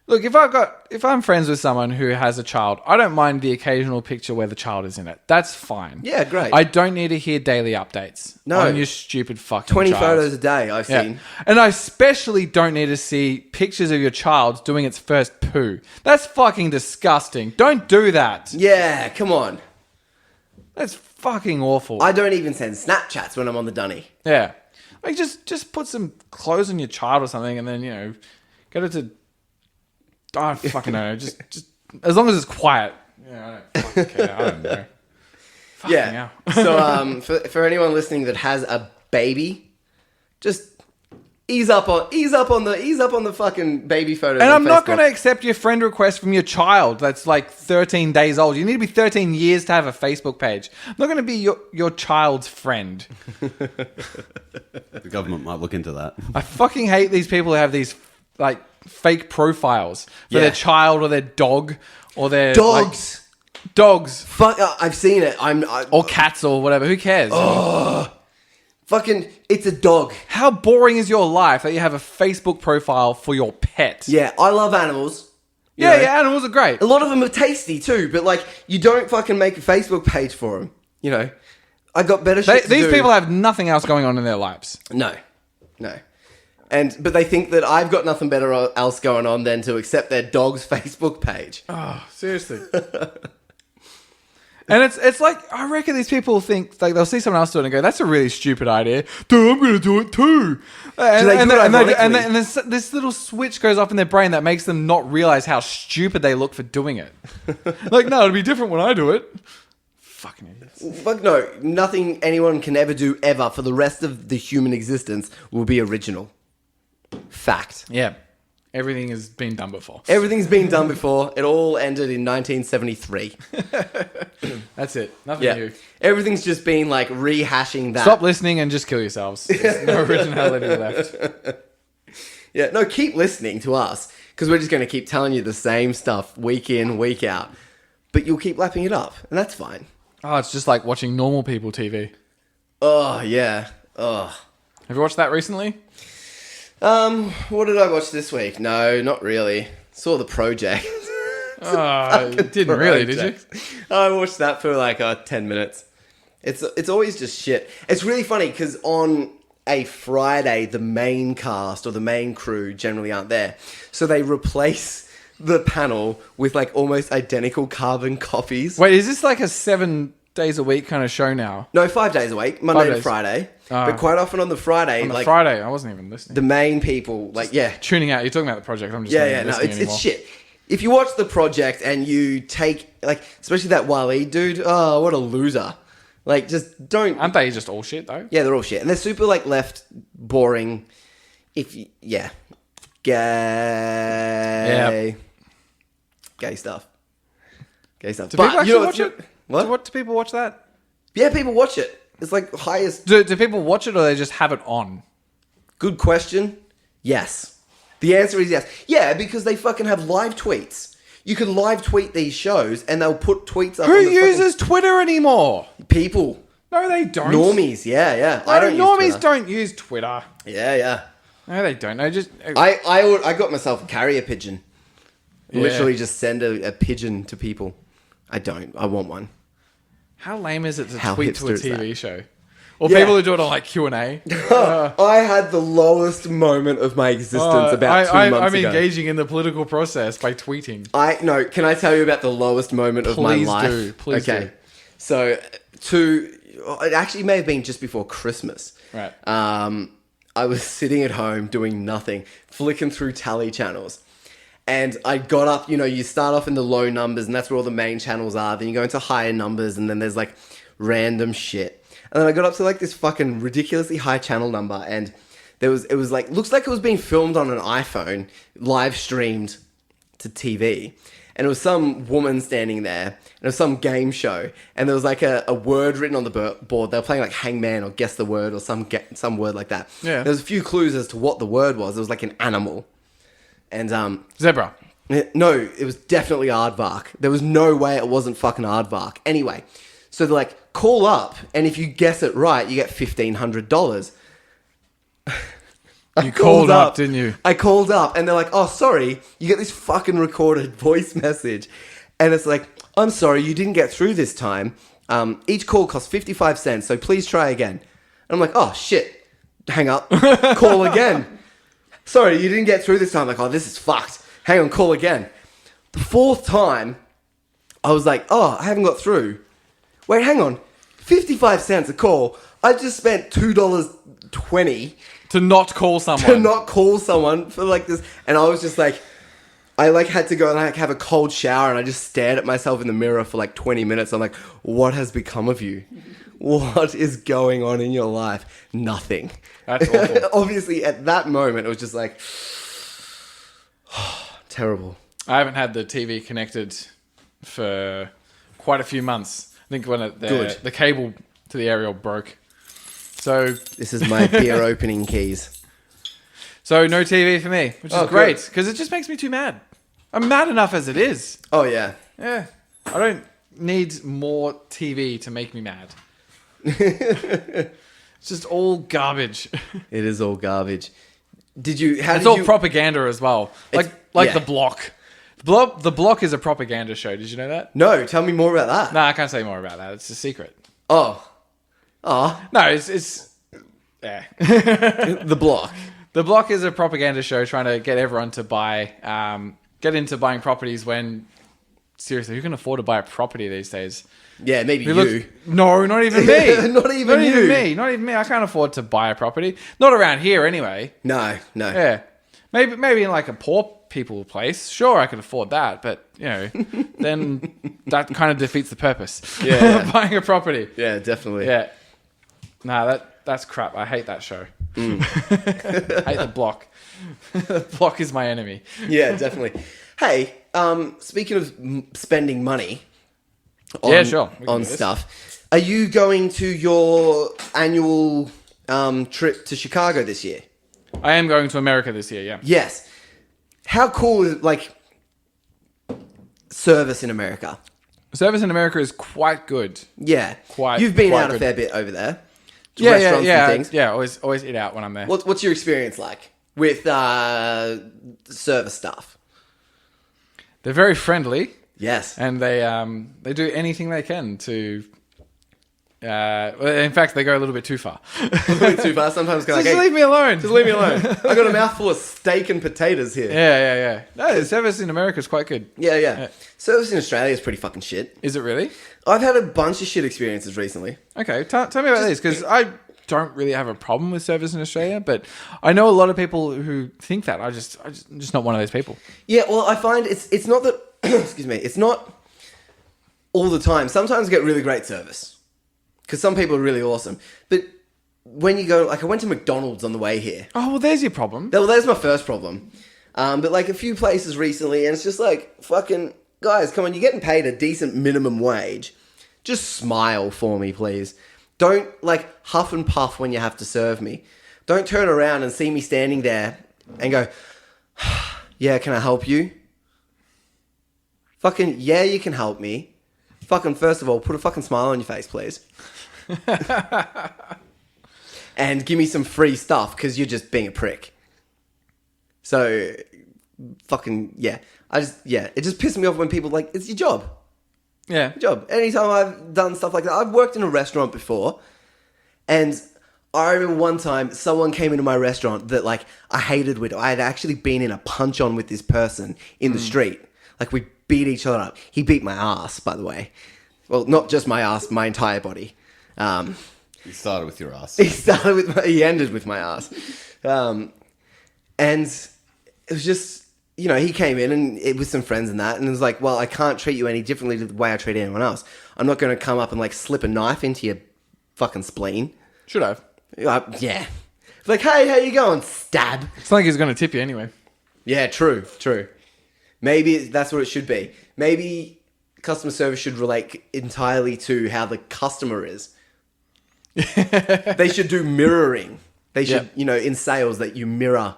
Look, if I'm friends with someone who has a child, I don't mind the occasional picture where the child is in it. That's fine. Yeah, great. I don't need to hear daily updates on your stupid fucking 20 child. photos a day I've seen. And I especially don't need to see pictures of your child doing its first poo. That's fucking disgusting. Don't do that. Yeah, come on. That's fucking awful. I don't even send Snapchats when I'm on the dunny. Yeah. Like, just put some clothes on your child or something and then, get it to... I don't fucking know. Just as long as it's quiet. Yeah, I don't fucking care. I don't know. Yeah. So for anyone listening that has a baby, just ease up on the fucking baby photos. And on I'm not Facebook. going to accept your friend request from your child that's like 13 days old. You need to be 13 years to have a Facebook page. I'm not going to be your child's friend. The government might look into that. I fucking hate these people who have these like fake profiles for their child or their dog or their dogs. Dogs. Fuck, I've seen it. Or cats or whatever. Who cares? Oh, fucking, it's a dog. How boring is your life that you have a Facebook profile for your pet? Yeah, I love animals. Yeah, animals are great. A lot of them are tasty too, but like, you don't fucking make a Facebook page for them. I got better shit to do. These people have nothing else going on in their lives. No. But they think that I've got nothing better else going on than to accept their dog's Facebook page. Oh, seriously. And it's like, I reckon these people think, like, they'll see someone else do it and go, that's a really stupid idea. Dude, I'm going to do it too. And then this little switch goes off in their brain that makes them not realize how stupid they look for doing it. Like, no, it'll be different when I do it. Fucking idiots. Fuck no. Nothing anyone can ever do ever for the rest of the human existence will be original. Fact. Yeah. Everything has been done before. Everything's been done before. It all ended in 1973. That's it. Nothing new. Everything's just been like rehashing that. Stop listening and just kill yourselves. There's no originality left. Yeah, no, keep listening to us because we're just going to keep telling you the same stuff week in, week out. But you'll keep lapping it up, and that's fine. Oh, it's just like watching normal people TV. Oh, yeah. Oh. Have you watched that recently? What did I watch this week? No, not really. Saw The Project. You didn't really, did you? I watched that for like 10 minutes. It's always just shit. It's really funny because on a Friday, the main cast or the main crew generally aren't there. So they replace the panel with like almost identical carbon copies. Wait, is this like a 7 days a week kind of show now? No, 5 days a week, Monday to Friday. But quite often on the Friday, Friday, I wasn't even listening. The main people, tuning out. You're talking about The Project. I'm just it's shit. If you watch The Project and you take especially that Waleed dude, oh, what a loser! Like, just don't. Aren't they just all shit though? Yeah, they're all shit, and they're super left, boring. Gay stuff. Do people actually watch it? What? Do people watch that? Yeah, people watch it. It's like highest. Do people watch it or they just have it on? Good question. Yes. The answer is yes. Yeah, because they fucking have live tweets. You can live tweet these shows and they'll put tweets up. Who uses Twitter anymore? People. No, they don't. Normies, yeah. No, normies don't use Twitter. Yeah. No, they don't. They just. I got myself a carrier pigeon. Yeah. Literally just send a pigeon to people. I don't. I want one. How lame is it to How tweet to a hipster is that? TV show? Or people who do it on like Q&A. I had the lowest moment of my existence about 2 months ago. I'm engaging in the political process by tweeting. Can I tell you about the lowest moment of my life? Please do. So, it actually may have been just before Christmas. Right. I was sitting at home doing nothing, flicking through tally channels. And I got up, you start off in the low numbers and that's where all the main channels are. Then you go into higher numbers and then there's like random shit. And then I got up to like this fucking ridiculously high channel number and it was like, looks like it was being filmed on an iPhone, live streamed to TV. And it was some woman standing there and it was some game show. And there was like a word written on the board. They were playing like Hangman or Guess the Word or some word like that. Yeah. There was a few clues as to what the word was. It was like an animal. And Zebra. No, it was definitely aardvark. There was no way it wasn't fucking aardvark. Anyway, so they're like, call up, and if you guess it right, you get $1,500. You called up, didn't you? I called up and they're like, oh, sorry. You get this fucking recorded voice message. And it's like, I'm sorry, you didn't get through this time. Each call costs 55 cents, so please try again. And I'm like, oh, shit. Hang up. Call again. Sorry, you didn't get through this time. Like, oh, this is fucked. Hang on, call again. The fourth time, I was like, oh, I haven't got through. Wait, hang on. 55 cents a call. I just spent $2.20 to not call someone. To not call someone for like this. And I was just like, I like had to go and like have a cold shower and I just stared at myself in the mirror for like 20 minutes. I'm like, what has become of you? What is going on in your life? Nothing. That's awful. Obviously, at that moment, it was just like, terrible. I haven't had the TV connected for quite a few months. I think when the cable to the aerial broke. So this is my beer opening keys. So no TV for me, which is great because it just makes me too mad. I'm mad enough as it is. Oh yeah. Yeah. I don't need more TV to make me mad. It's just all garbage. It is all garbage. It's all propaganda as well. Like The Block. The Block is a propaganda show. Did you know that? No, tell me more about that. No, I can't say more about that. It's a secret. Oh. No, it's yeah. The Block. The Block is a propaganda show trying to get everyone to get into buying properties when, seriously, who can afford to buy a property these days? Yeah, maybe you. No, not even me. Not even me. Not even me. I can't afford to buy a property. Not around here anyway. No. Yeah. Maybe in like a poor people place. Sure, I could afford that. But, then that kind of defeats the purpose of buying a property. Yeah, definitely. Yeah. Nah, that's crap. I hate that show. I hate The Block. The Block is my enemy. Yeah, definitely. Hey, speaking of spending money on stuff, are you going to your annual trip to Chicago this year? I am going to America this year, yeah. Yes. How cool is, service in America? Service in America is quite good. Yeah. Quite. You've been quite out good. a fair bit over there. Restaurants and things. Yeah, always eat out when I'm there. What's your experience like with service staff? They're very friendly. Yes. And they do anything they can to... in fact, they go a little bit too far. A little bit too far. Sometimes just leave me alone. Just leave me alone. I got a mouthful of steak and potatoes here. Yeah. No, service in America is quite good. Yeah. Service in Australia is pretty fucking shit. Is it really? I've had a bunch of shit experiences recently. Okay, tell me about these, because I don't really have a problem with service in Australia, but I know a lot of people who think that. I'm just not one of those people. Yeah, well, I find it's not that... excuse me. It's not all the time. Sometimes I get really great service. Because some people are really awesome. But when you go... I went to McDonald's on the way here. Oh, well, there's your problem. Well, there's my first problem. But a few places recently, and it's just fucking... Guys, come on, you're getting paid a decent minimum wage. Just smile for me, please. Don't, huff and puff when you have to serve me. Don't turn around and see me standing there and go, yeah, can I help you? Fucking, yeah, you can help me. Fucking, first of all, put a fucking smile on your face, please. And give me some free stuff, because you're just being a prick. So, fucking, yeah. It just pisses me off when people it's your job. Yeah. Your job. Anytime I've done stuff like that, I've worked in a restaurant before, and I remember one time someone came into my restaurant that I hated with. I had actually been in a punch on with this person in the street. We beat each other up. He beat my ass, by the way. Well, not just my ass, my entire body. He started with your ass. He ended with my ass. And it was just, he came in and it was some friends and that. And it was well, I can't treat you any differently to the way I treat anyone else. I'm not going to come up and slip a knife into your fucking spleen. Should have. Yeah. Hey, how you going? Stab. It's not like he's going to tip you anyway. Yeah, true. Maybe that's what it should be. Maybe customer service should relate entirely to how the customer is. They should do mirroring. They should, in sales, that you mirror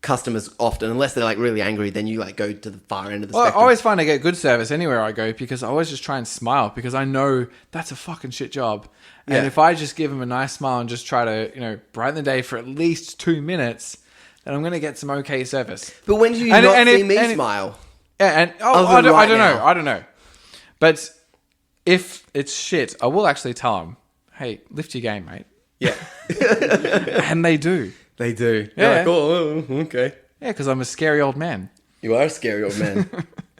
customers often. Unless they're really angry, then you go to the far end of the spectrum. I always find I get good service anywhere I go, because I always just try and smile, because I know that's a fucking shit job. And if I just give them a nice smile and just try to, brighten the day for at least 2 minutes, then I'm going to get some okay service. But when do you not see me smile? Yeah, and I don't know. But if it's shit, I will actually tell them, hey, lift your game, mate. Yeah. And they do. They do. Yeah. Like, oh, okay. Yeah, because I'm a scary old man. You are a scary old man.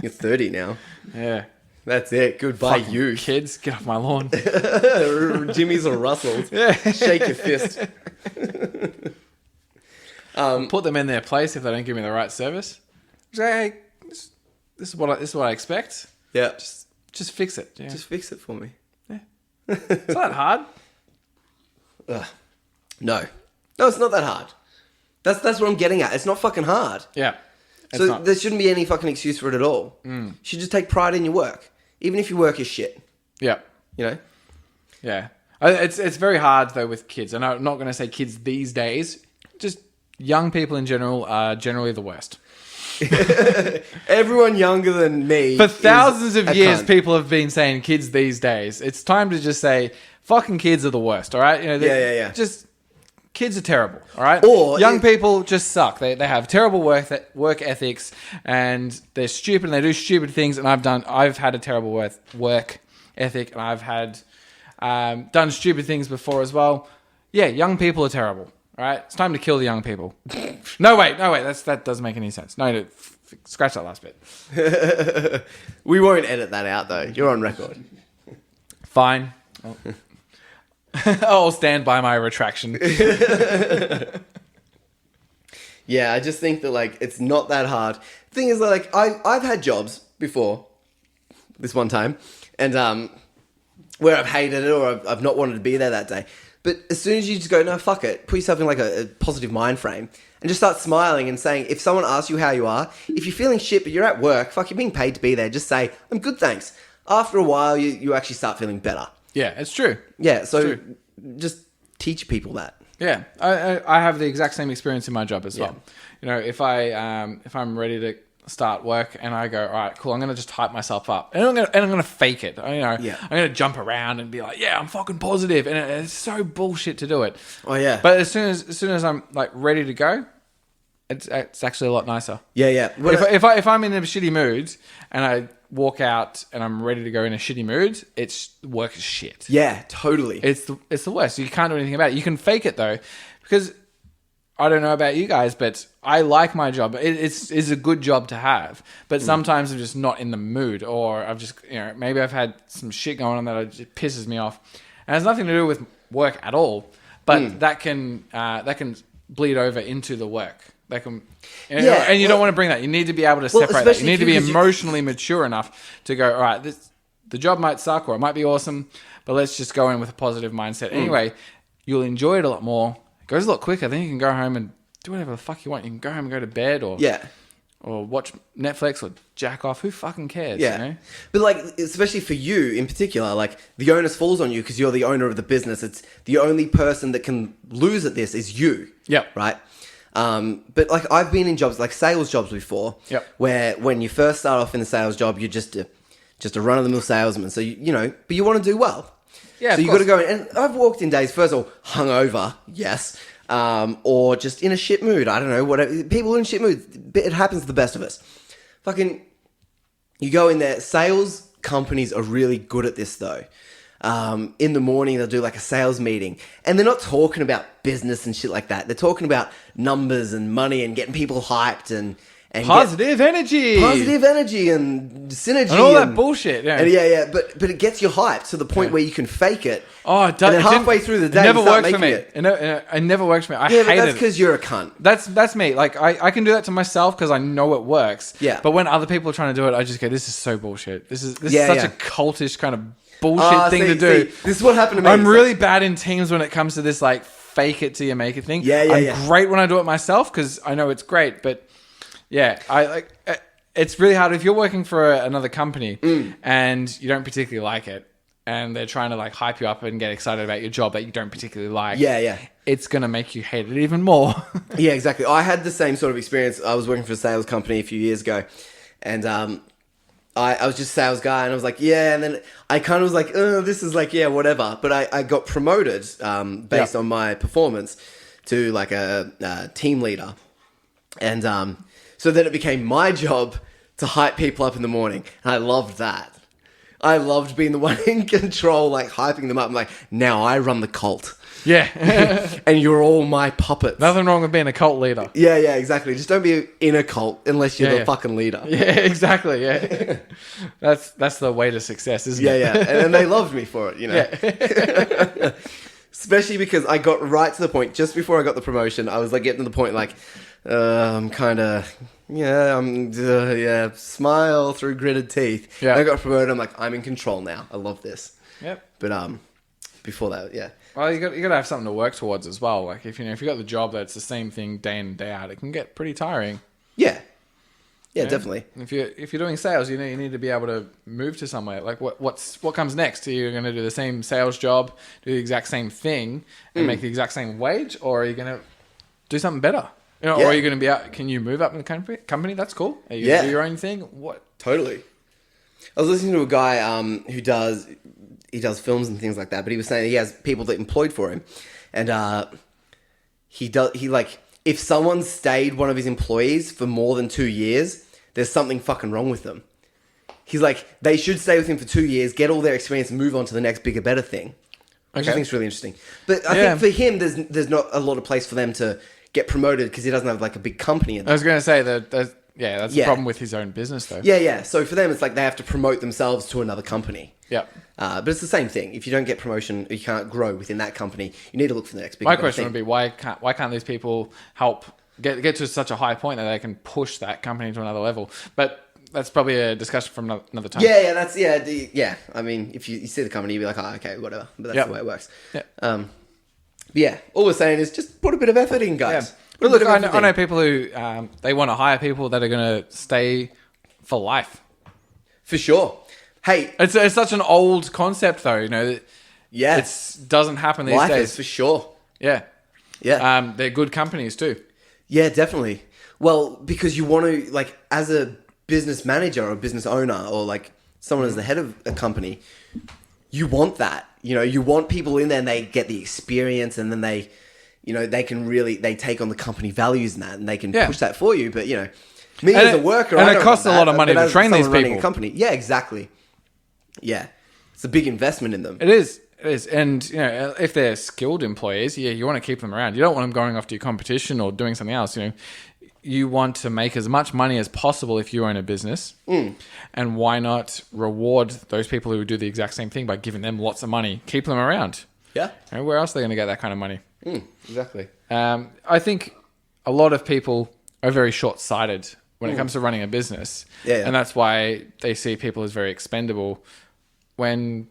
You're 30 now. Yeah. That's it. Goodbye, Fucking you. kids, get off my lawn. Jimmy's are rustled. Yeah. Shake your fist. Put them in their place if they don't give me the right service. Say, hey, this is what I expect. Yeah. Just fix it. Yeah. Just fix it for me. Yeah. It's not that hard. No, it's not that hard. That's what I'm getting at. It's not fucking hard. Yeah. So there shouldn't be any fucking excuse for it at all. You should just take pride in your work, even if your work is shit. Yeah. You know. Yeah. It's very hard though with kids, and I'm not going to say kids these days. Just young people in general are generally the worst. Everyone younger than me. For thousands of years, cunt. people have been saying kids these days. It's time to just say fucking kids are the worst. All right. Yeah. Just. Kids are terrible, all right? Or young people just suck. They have terrible work ethics, and they're stupid, and they do stupid things. And I've had a terrible work ethic, and I've had done stupid things before as well. Yeah, young people are terrible, all right? It's time to kill the young people. No, wait. That doesn't make any sense. No, scratch that last bit. We won't edit that out, though. You're on record. Fine. I'll stand by my retraction. Yeah, I just think that, it's not that hard. The thing is, I've had jobs before, this one time, and where I've hated it or I've not wanted to be there that day. But as soon as you just go, no, fuck it, put yourself in, a positive mind frame, and just start smiling and saying, if someone asks you how you are, if you're feeling shit but you're at work, fuck, you're being paid to be there, just say, I'm good, thanks. After a while, you actually start feeling better. Yeah, it's true. Yeah, so just teach people that. Yeah, I have the exact same experience in my job as well. You know, if I'm ready to start work and I go, all right, cool, I'm going to just hype myself up and I'm going to fake it. I'm going to jump around and be like, yeah, I'm fucking positive, and it's so bullshit to do it. Oh yeah. But as soon as I'm ready to go, it's actually a lot nicer. Yeah. If I'm in a shitty mood and I walk out and I'm ready to go in a shitty mood, work is shit. Yeah, totally. It's the worst. You can't do anything about it. You can fake it though, because I don't know about you guys, but I like my job. It's a good job to have. But sometimes I'm just not in the mood, or I've just maybe I've had some shit going on that just pisses me off, and it has nothing to do with work at all. But that can bleed over into the work. And you don't want to bring that. You need to be able to separate that. You need to be emotionally mature enough to go, all right, the job might suck or it might be awesome, but let's just go in with a positive mindset. Anyway, you'll enjoy it a lot more. It goes a lot quicker. Then you can go home and do whatever the fuck you want. You can go home and go to bed or watch Netflix or jack off. Who fucking cares? Yeah. You know? But especially for you in particular, the onus falls on you because you're the owner of the business. It's the only person that can lose at this is you. Yeah. Right? But I've been in jobs sales jobs before, where when you first start off in the sales job, you're just a run of the mill salesman. So but you want to do well. Yeah. So you got to go in. And I've walked in days, first of all, hungover, yes, or just in a shit mood. I don't know, whatever. People in shit mood. It happens to the best of us. Fucking, you go in there. Sales companies are really good at this though. In the morning, they'll do a sales meeting, and they're not talking about business and shit like that. They're talking about numbers and money and getting people hyped and positive energy and synergy and all that bullshit. Yeah. And but it gets you hyped to the point where you can fake it. Oh, and then halfway through the day, it never you start works for me. it. It never works for me. I hate it. That's because you're a cunt. That's me. I can do that to myself because I know it works. Yeah. But when other people are trying to do it, I just go, this is so bullshit. This is such a cultish kind of bullshit thing to do. This is what happened to me. I'm really bad in teams when it comes to this fake it till you make it thing. I'm great when I do it myself because I know it's great, but it's really hard if you're working for another company and you don't particularly like it, and they're trying to hype you up and get excited about your job that you don't particularly like. It's gonna make you hate it even more. Yeah, exactly. I had the same sort of experience. I was working for a sales company a few years ago, and I was just a sales guy, and I was and then I kind of was this is whatever. But I got promoted based on my performance to a team leader. And so then it became my job to hype people up in the morning. And I loved that. I loved being the one in control, like hyping them up. I'm like, now I run the cult. Yeah. And you're all my puppets. Nothing wrong with being a cult leader. Yeah, exactly. Just don't be in a cult unless you're the fucking leader. Yeah, exactly. Yeah. That's the way to success, isn't it? Yeah. And they loved me for it, you know. Yeah. Especially because I got right to the point, just before I got the promotion, I was like getting to the point like, I'm kind of... smile through gritted teeth. Yeah. I got promoted. I'm like, I'm in control now. I love this. Yep. But before that, yeah. Well, you got to have something to work towards as well. Like if you got the job that's the same thing day in and day out, it can get pretty tiring. Yeah. Yeah, definitely. If you're doing sales, you need to be able to move to somewhere. Like what comes next? Are you going to do the same sales job, do the exact same thing, and make the exact same wage, or are you going to do something better? Or are you going to be out? Can you move up in the company? That's cool. Are you going to do your own thing? What? Totally. I was listening to a guy who does films and things like that, but he was saying he has people that employed for him, and if someone stayed one of his employees for more than 2 years, there's something fucking wrong with them. He's like, they should stay with him for 2 years, get all their experience, and move on to the next bigger, better thing. Which I think is really interesting. But I think for him, there's not a lot of place for them to get promoted because he doesn't have like a big company. I was going to say that's the problem with his own business though. Yeah. So for them, it's like they have to promote themselves to another company. Yeah. But it's the same thing. If you don't get promotion, you can't grow within that company. You need to look for the next big. My question would be why can't these people help get to such a high point that they can push that company to another level? But that's probably a discussion from another time. Yeah. I mean, if you see the company, you'll be like, oh, okay, whatever. But that's the way it works. Yeah. Yeah, all we're saying is just put a bit of effort in, guys. Yeah. But look, I know people who they want to hire people that are going to stay for life. For sure. Hey, it's such an old concept, though. Yeah, it doesn't happen these life days. Is for sure. Yeah. They're good companies too. Yeah, definitely. Well, because you want to like as a business manager or a business owner or like someone as the head of a company, you want that. You want people in there and they get the experience and then they take on the company values and that and they can push that for you. But, me as a worker, and it costs a lot of money to train these people. A company. Yeah, exactly. Yeah. It's a big investment in them. It is. And, if they're skilled employees, you want to keep them around. You don't want them going off to your competition or doing something else, You want to make as much money as possible if you own a business. And why not reward those people who do the exact same thing by giving them lots of money? Keep them around. Yeah. Where else are they going to get that kind of money? Exactly. I think a lot of people are very short-sighted when it comes to running a business. Yeah. And that's why they see people as very expendable when...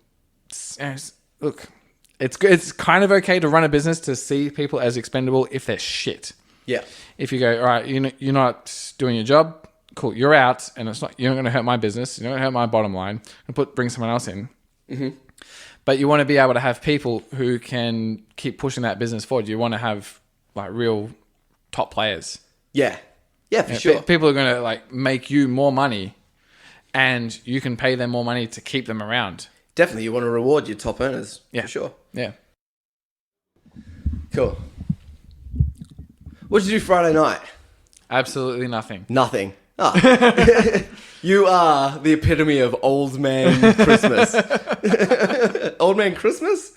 Look, it's kind of okay to run a business to see people as expendable if they're shit. Yeah. If you go, all right, you're not doing your job, cool, you're out, and you're not going to hurt my business, you're not going to hurt my bottom line, and bring someone else in. Mm-hmm. But you want to be able to have people who can keep pushing that business forward. You want to have like real top players. Yeah. Yeah, for sure. People are going to like make you more money, and you can pay them more money to keep them around. Definitely, you want to reward your top earners. Yeah, for sure. Yeah. Cool. What did you do Friday night? Absolutely nothing. Nothing. Oh. You are the epitome of old man Christmas. Old man Christmas?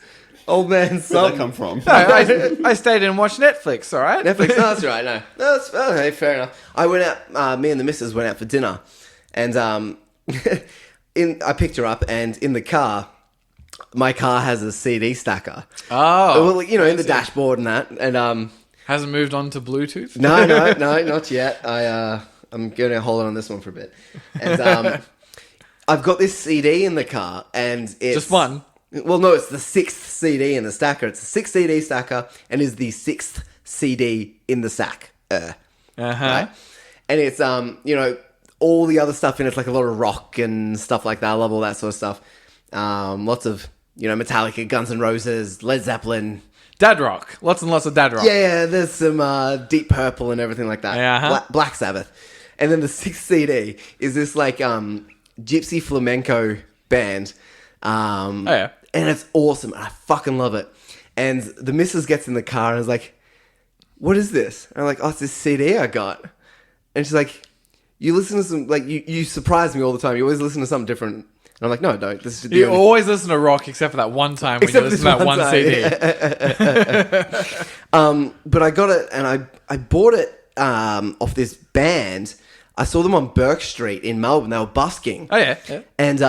Old man Where'd that come from? No, I stayed and watched Netflix, all right? Netflix, no, that's right, no. That's okay, fair enough. I went out, me and the missus went out for dinner, and I picked her up, and in the car, my car has a CD stacker. Oh. Well, in the dashboard and that, and... Hasn't moved on to Bluetooth? No, not yet. I'm going to hold on this one for a bit. And I've got this CD in the car, and it's... Just one? Well, no, it's the 6th CD in the stacker. It's a 6 CD stacker, and is the 6th CD in the stack. Right? And it's, all the other stuff in it's like a lot of rock and stuff like that. I love all that sort of stuff. Lots of, Metallica, Guns N' Roses, Led Zeppelin... Dad rock. Lots and lots of dad rock. Yeah, there's some Deep Purple and everything like that. Uh-huh. Black Sabbath. And then the 6th CD is this like gypsy flamenco band. And it's awesome. I fucking love it. And the missus gets in the car and is like, what is this? And I'm like, oh, it's this CD I got. And she's like, you listen to some, like, you surprise me all the time. You always listen to something different. And I'm like, no, I don't. This is you always listen to rock except for that one time when you listen to that one CD. But I got it, and I bought it off this band. I saw them on Burke Street in Melbourne. They were busking. Oh, yeah. And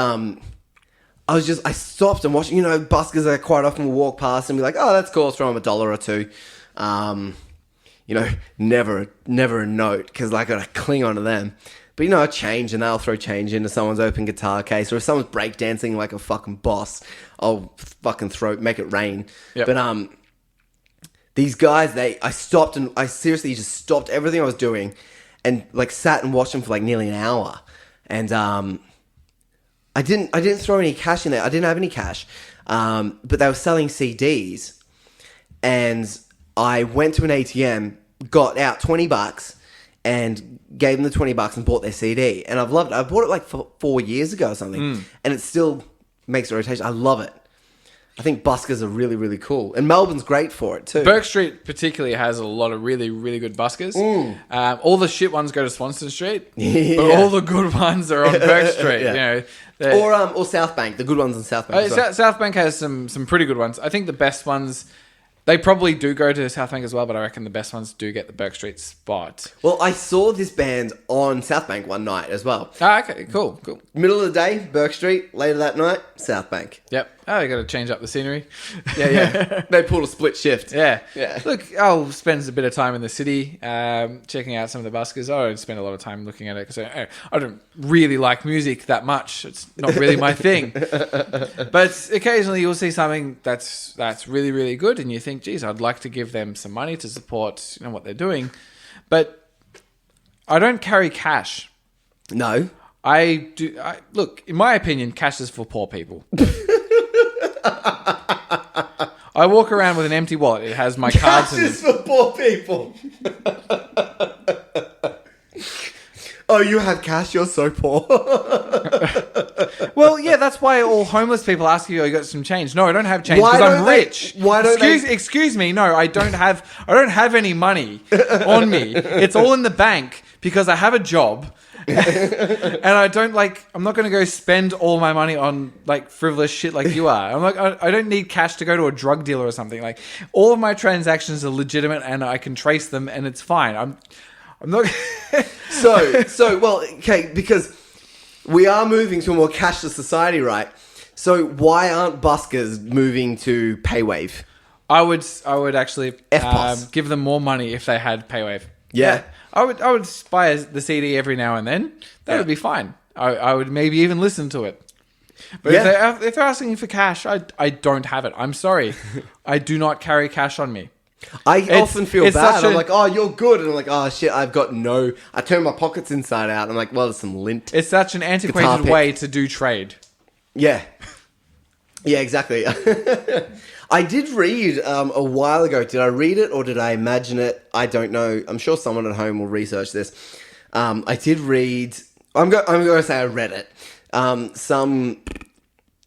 I stopped and watched, buskers I quite often will walk past and be like, oh, that's cool, I'll throw them $1 or $2. Never a note, because I got to cling on to them. But, I change, and they'll throw change into someone's open guitar case. Or if someone's breakdancing like a fucking boss, I'll fucking make it rain. Yep. But these guys, I stopped, and I seriously just stopped everything I was doing and sat and watched them for nearly an hour. And I didn't throw any cash in there. I didn't have any cash. But they were selling CDs. And I went to an ATM, got out $20 and gave them the $20 and bought their CD. And I've loved it. I bought it 4 years ago or something. And it still makes a rotation. I love it. I think buskers are really, really cool. And Melbourne's great for it too. Burke Street particularly has a lot of really, really good buskers. All the shit ones go to Swanston Street. But all the good ones are on Burke Street. Yeah. Or South Bank. The good ones in South Bank. South Bank has some pretty good ones. I think the best ones... They probably do go to South Bank as well, but I reckon the best ones do get the Burke Street spot. Well, I saw this band on South Bank one night as well. Okay, cool. Middle of the day, Burke Street. Later that night, South Bank. Yep. Oh, you got to change up the scenery. Yeah. They pulled a split shift. Yeah. Look, I'll spend a bit of time in the city checking out some of the buskers. I don't spend a lot of time looking at it because I don't really like music that much. It's not really my thing. But occasionally you'll see something that's really, really good, and you think, geez, I'd like to give them some money to support what they're doing. But I don't carry cash. No. I do. Look, in my opinion, cash is for poor people. I walk around with an empty wallet. It has my cards in it. Cash is for poor people. Oh, you have cash? You're so poor. Well, yeah, that's why all homeless people ask you, "Oh, you got some change?" No, I don't have change because I'm rich. Excuse me? No, I don't have any money on me. It's all in the bank because I have a job. And I'm not going to go spend all my money on frivolous shit like you are. I don't need cash to go to a drug dealer or something. All of my transactions are legitimate and I can trace them and it's fine. I'm not. Okay, because we are moving to a more cashless society, right? So why aren't buskers moving to PayWave? I would actually FPOS. give them more money if they had PayWave. Yeah. I would buy the CD every now and then. That would be fine. I would maybe even listen to it. But if they're asking for cash, I don't have it. I'm sorry. I do not carry cash on me. I often feel bad. I'm like, oh, you're good. And I'm like, oh, shit, I turn my pockets inside out. I'm like, well, there's some lint. It's such an antiquated way to do trade. Yeah. Yeah, exactly. I did read a while ago. Did I read it or did I imagine it? I don't know. I'm sure someone at home will research this. I did read... I'm going to say I read it. Some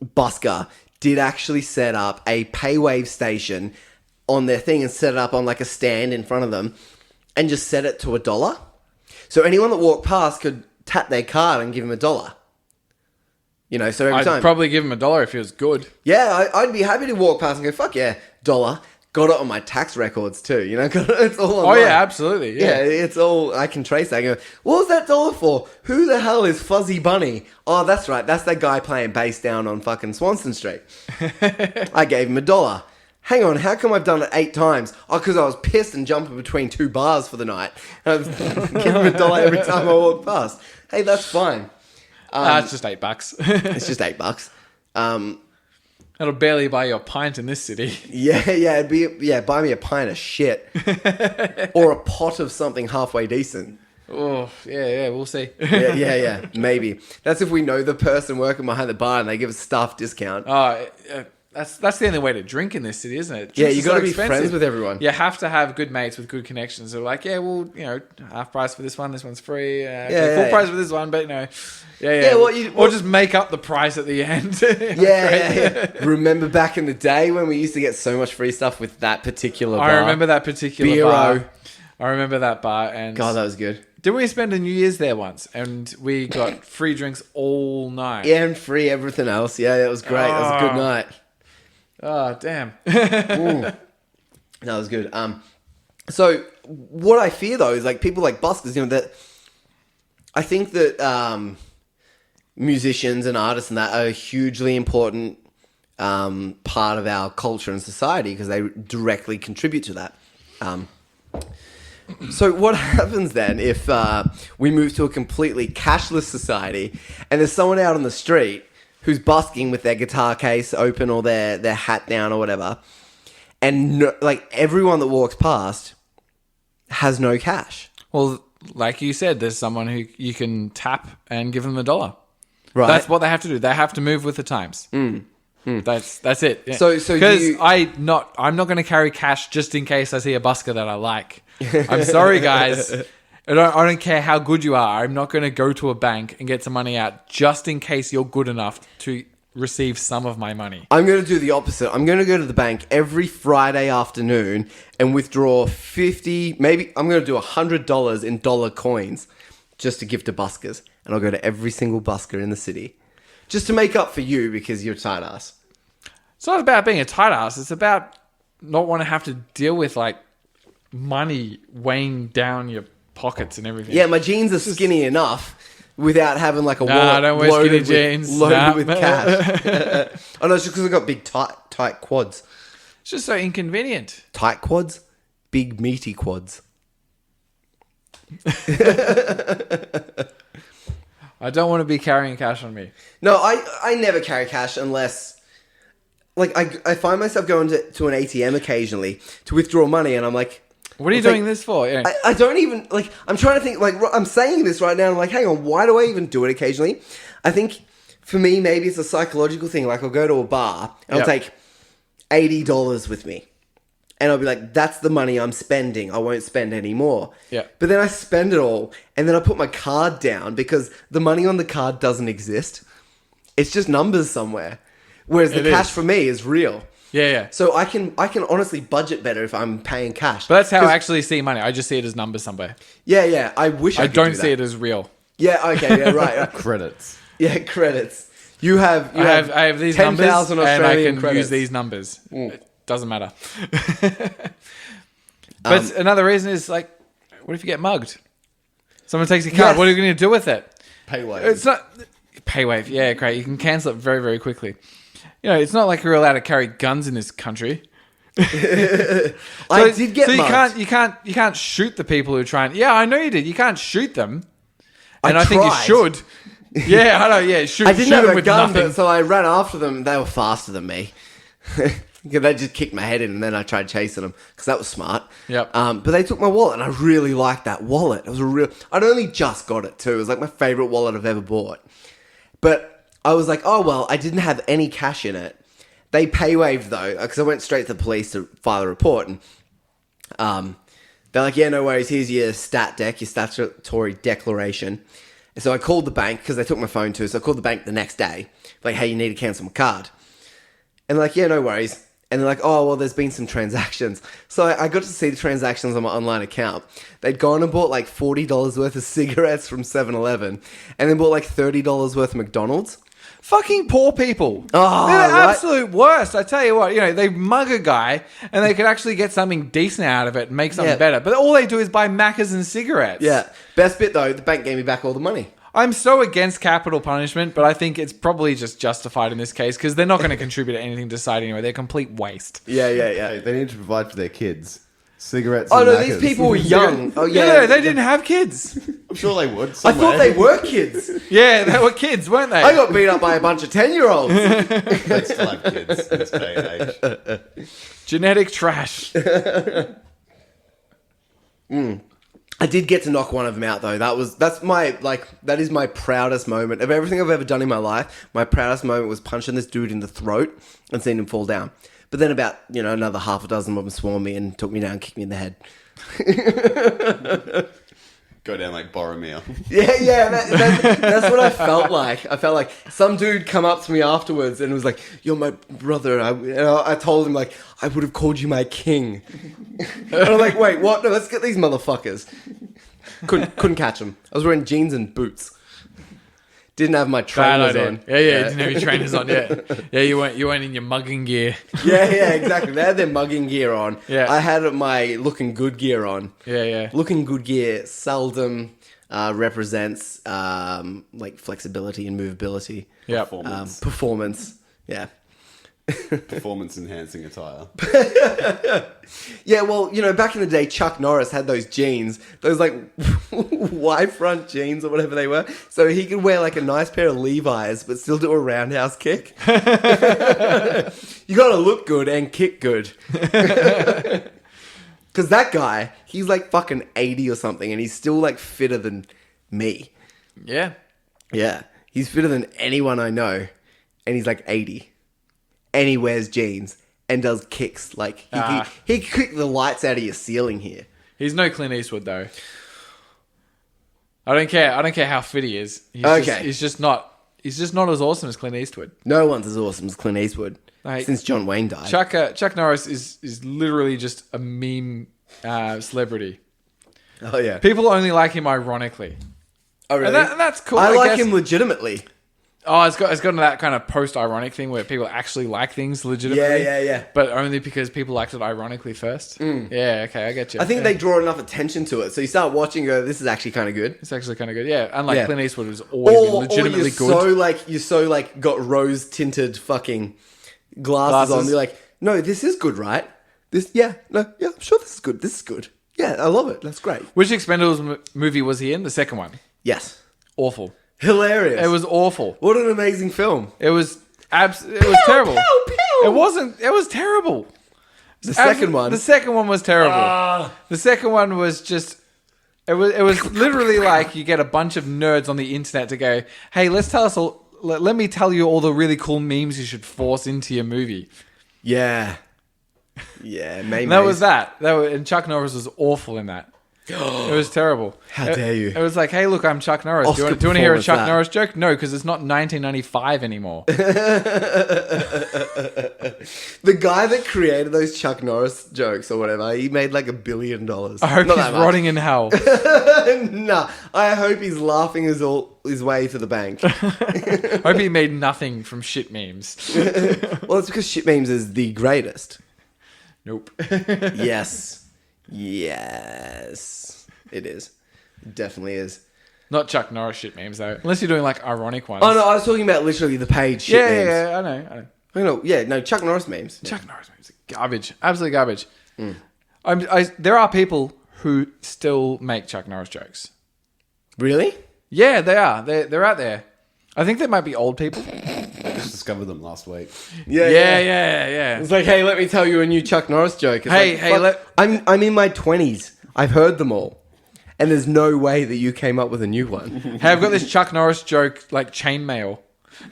busker did actually set up a PayWave station on their thing and set it up on a stand in front of them and just set it to $1. So anyone that walked past could tap their card and give them $1. So every time. I'd probably give him $1 if it was good. Yeah, I'd be happy to walk past and go, fuck yeah, $1. Got it on my tax records too, it's all online. Oh yeah, absolutely. Yeah, it's all, I can trace that. I go, what was that $1 for? Who the hell is Fuzzy Bunny? Oh, that's right, that's that guy playing bass down on fucking Swanston Street. I gave him $1. Hang on, how come I've done it 8 times? Oh, because I was pissed and jumping between 2 bars for the night. I was giving him $1 every time I walked past. Hey, that's fine. It's just $8. It's just $8. That'll barely buy you a pint in this city. Yeah, buy me a pint of shit. Or a pot of something halfway decent. Oh, yeah, we'll see. Yeah, maybe. That's if we know the person working behind the bar and they give a staff discount. Oh, that's the only way to drink in this city, isn't it? Yeah, Drinks you are got to so be expensive. friends with everyone. You have to have good mates with good connections. They're like, yeah, well, half price for this one. This one's free. Full price for this one, but or just make up the price at the end. Yeah. Remember back in the day when we used to get so much free stuff with that particular bar? I remember that particular bar. I remember that bar. And God, that was good. Didn't we spend a New Year's there once? And we got free drinks all night. Yeah, and free everything else. Yeah, that was great. That was a good night. Oh, damn. That was good. So what I fear though is like people like buskers, that I think that musicians and artists and that are a hugely important part of our culture and society because they directly contribute to that. So what happens then if we move to a completely cashless society and there's someone out on the street who's busking with their guitar case open or their hat down or whatever, and everyone that walks past has no cash? Well, like you said, there's someone who you can tap and give them $1. Right. That's what they have to do. They have to move with the times. That's it. Yeah. So because I'm not going to carry cash just in case I see a busker that I like. I'm sorry, guys. I don't care how good you are. I'm not going to go to a bank and get some money out just in case you're good enough to receive some of my money. I'm going to do the opposite. I'm going to go to the bank every Friday afternoon and withdraw 50, maybe I'm going to do $100 in dollar coins just to give to buskers. And I'll go to every single busker in the city just to make up for you because you're a tight ass. It's not about being a tight ass. It's about not want to have to deal with money weighing down your pockets and everything. Yeah, my jeans are skinny enough without having a wallet I don't wear skinny jeans. Loaded with cash. Oh no, it's just because I've got big tight quads. It's just so inconvenient. Tight quads? Big meaty quads. I don't want to be carrying cash on me. No, I never carry cash unless... I find myself going to an ATM occasionally to withdraw money and I'm like... What are you doing this for? Yeah. I don't even... I'm trying to think... I'm saying this right now and I'm like, hang on, why do I even do it occasionally? I think for me, maybe it's a psychological thing. I'll go to a bar and I'll take $80 with me. And I'll be like, that's the money I'm spending. I won't spend any more. Yeah. But then I spend it all and then I put my card down because the money on the card doesn't exist. It's just numbers somewhere. Whereas the cash for me is real. Yeah. So I can honestly budget better if I'm paying cash. But that's how I actually see money. I just see it as numbers somewhere. Yeah. I wish I could don't do see that. it as real. Yeah, okay, yeah, right. Credits. Yeah, credits. I have these 10,000 numbers Australian and I can credits. use these numbers. It doesn't matter. But another reason is what if you get mugged? Someone takes your card. Yes. What are you going to do with it? Paywave. It's not Paywave. Yeah, great. You can cancel it very, very quickly. It's not like you're allowed to carry guns in this country. I did get mugged. You can't shoot the people who try and... Yeah, I know you did. You can't shoot them. And I think you tried. should. Yeah, I know. Yeah, shoot. I didn't shoot have them a with gun, nothing. so I ran after them. They were faster than me. They just kicked my head in, and then I tried chasing them because that was smart. Yep. But they took my wallet, and I really liked that wallet. It was I'd only just got it too. It was my favorite wallet I've ever bought. But I was like, oh well, I didn't have any cash in it. They paywaved though, because I went straight to the police to file a report, and they're like, yeah, no worries. Here's your stat deck, your statutory declaration. And so I called the bank because they took my phone too. So I called the bank the next day, hey, you need to cancel my card. And they're like, yeah, no worries. And they're like, oh, well, there's been some transactions. So I got to see the transactions on my online account. They'd gone and bought $40 worth of cigarettes from 7-Eleven and then bought $30 worth of McDonald's. Fucking poor people. Oh, They're the right? absolute worst. I tell you what, they mug a guy and they could actually get something decent out of it and make something better. But all they do is buy Maccas and cigarettes. Yeah. Best bit, though, the bank gave me back all the money. I'm so against capital punishment, but I think it's probably just justified in this case because they're not going to contribute to anything to society anyway. They're complete waste. Yeah. Hey, they need to provide for their kids. Cigarettes Oh, and no, Maccas. these people were young. Oh, Yeah, they didn't have kids. I'm sure they would. I Somewhere. thought they were kids. Yeah, they were kids, weren't they? I got beat up by a bunch of 10-year-olds. They still have kids in this day and age. Genetic trash. I did get to knock one of them out though. That is my proudest moment of everything I've ever done in my life. My proudest moment was punching this dude in the throat and seeing him fall down. But then about, another half a dozen of them swarmed me and took me down and kicked me in the head. Go down like Boromir. Yeah, that's what I felt like. I felt like some dude come up to me afterwards and was like, "You're my brother." I told him, like, I would have called you my king. And I'm like, wait, what? No, let's get these motherfuckers. Couldn't catch them. I was wearing jeans and boots. Didn't have my trainers on. Yeah, didn't have your trainers on yet. Yeah, you weren't in your mugging gear. Yeah, exactly. They had their mugging gear on. Yeah. I had my looking good gear on. Yeah. Looking good gear seldom represents like flexibility and movability. Yeah. Performance. Yeah. Performance enhancing attire. Yeah, well, back in the day, Chuck Norris had those jeans, those like Y front jeans or whatever they were, so he could wear like a nice pair of Levi's but still do a roundhouse kick. You gotta look good and kick good. Because that guy, he's like fucking 80 or something, and he's still like fitter than me. Yeah. Yeah, he's fitter than anyone I know, and he's like 80. And he wears jeans and does kicks. Like, he could kick the lights out of your ceiling here. He's no Clint Eastwood, though. I don't care how fit he is. He's just not as awesome as Clint Eastwood. No one's as awesome as Clint Eastwood since John Wayne died. Chuck Norris is literally just a meme celebrity. Oh, yeah. People only like him ironically. Oh, really? And that's cool. I like him legitimately. Oh, it's gotten that kind of post-ironic thing where people actually like things legitimately. Yeah. But only because people liked it ironically first. Yeah, okay, I get you. I think they draw enough attention to it. So you start watching and go, this is actually kind of good. It's actually kind of good, yeah. Unlike Clint Eastwood, who's always been legitimately good. You're so got rose-tinted fucking glasses on. You're like, no, this is good, right? I'm sure this is good. This is good. Yeah, I love it. That's great. Which Expendables movie was he in? The second one? Yes. Awful. Hilarious. It was awful. What an amazing film. It was terrible. It wasn't. It was terrible. The second one was terrible. The second one was just. It was literally like you get a bunch of nerds on the internet to go, hey, let me tell you all the really cool memes you should force into your movie. Yeah. Yeah, maybe. And that was that. And Chuck Norris was awful in that. It was terrible. How dare you? It was like, hey, look, I'm Chuck Norris. Do you want to hear a Chuck Norris joke? No, because it's not 1995 anymore. The guy that created those Chuck Norris jokes or whatever, he made like $1 billion. I hope he's rotting in hell. Nah, I hope he's laughing his way to the bank. Hope he made nothing from shit memes. Well, it's because shit memes is the greatest. Nope. Yes, it is. It definitely is. Not Chuck Norris shit memes though, unless you're doing like ironic ones. Oh no, I was talking about literally the page shit memes. Yeah, I know. No, Chuck Norris memes. Chuck Norris memes are garbage, absolute garbage. There are people who still make Chuck Norris jokes. Really? Yeah, they are. They're out there. I think they might be old people. I just discovered them last week. Yeah. It's like, hey, let me tell you a new Chuck Norris joke. It's I'm in my 20s. I've heard them all. And there's no way that you came up with a new one. Hey, I've got this Chuck Norris joke, like chainmail,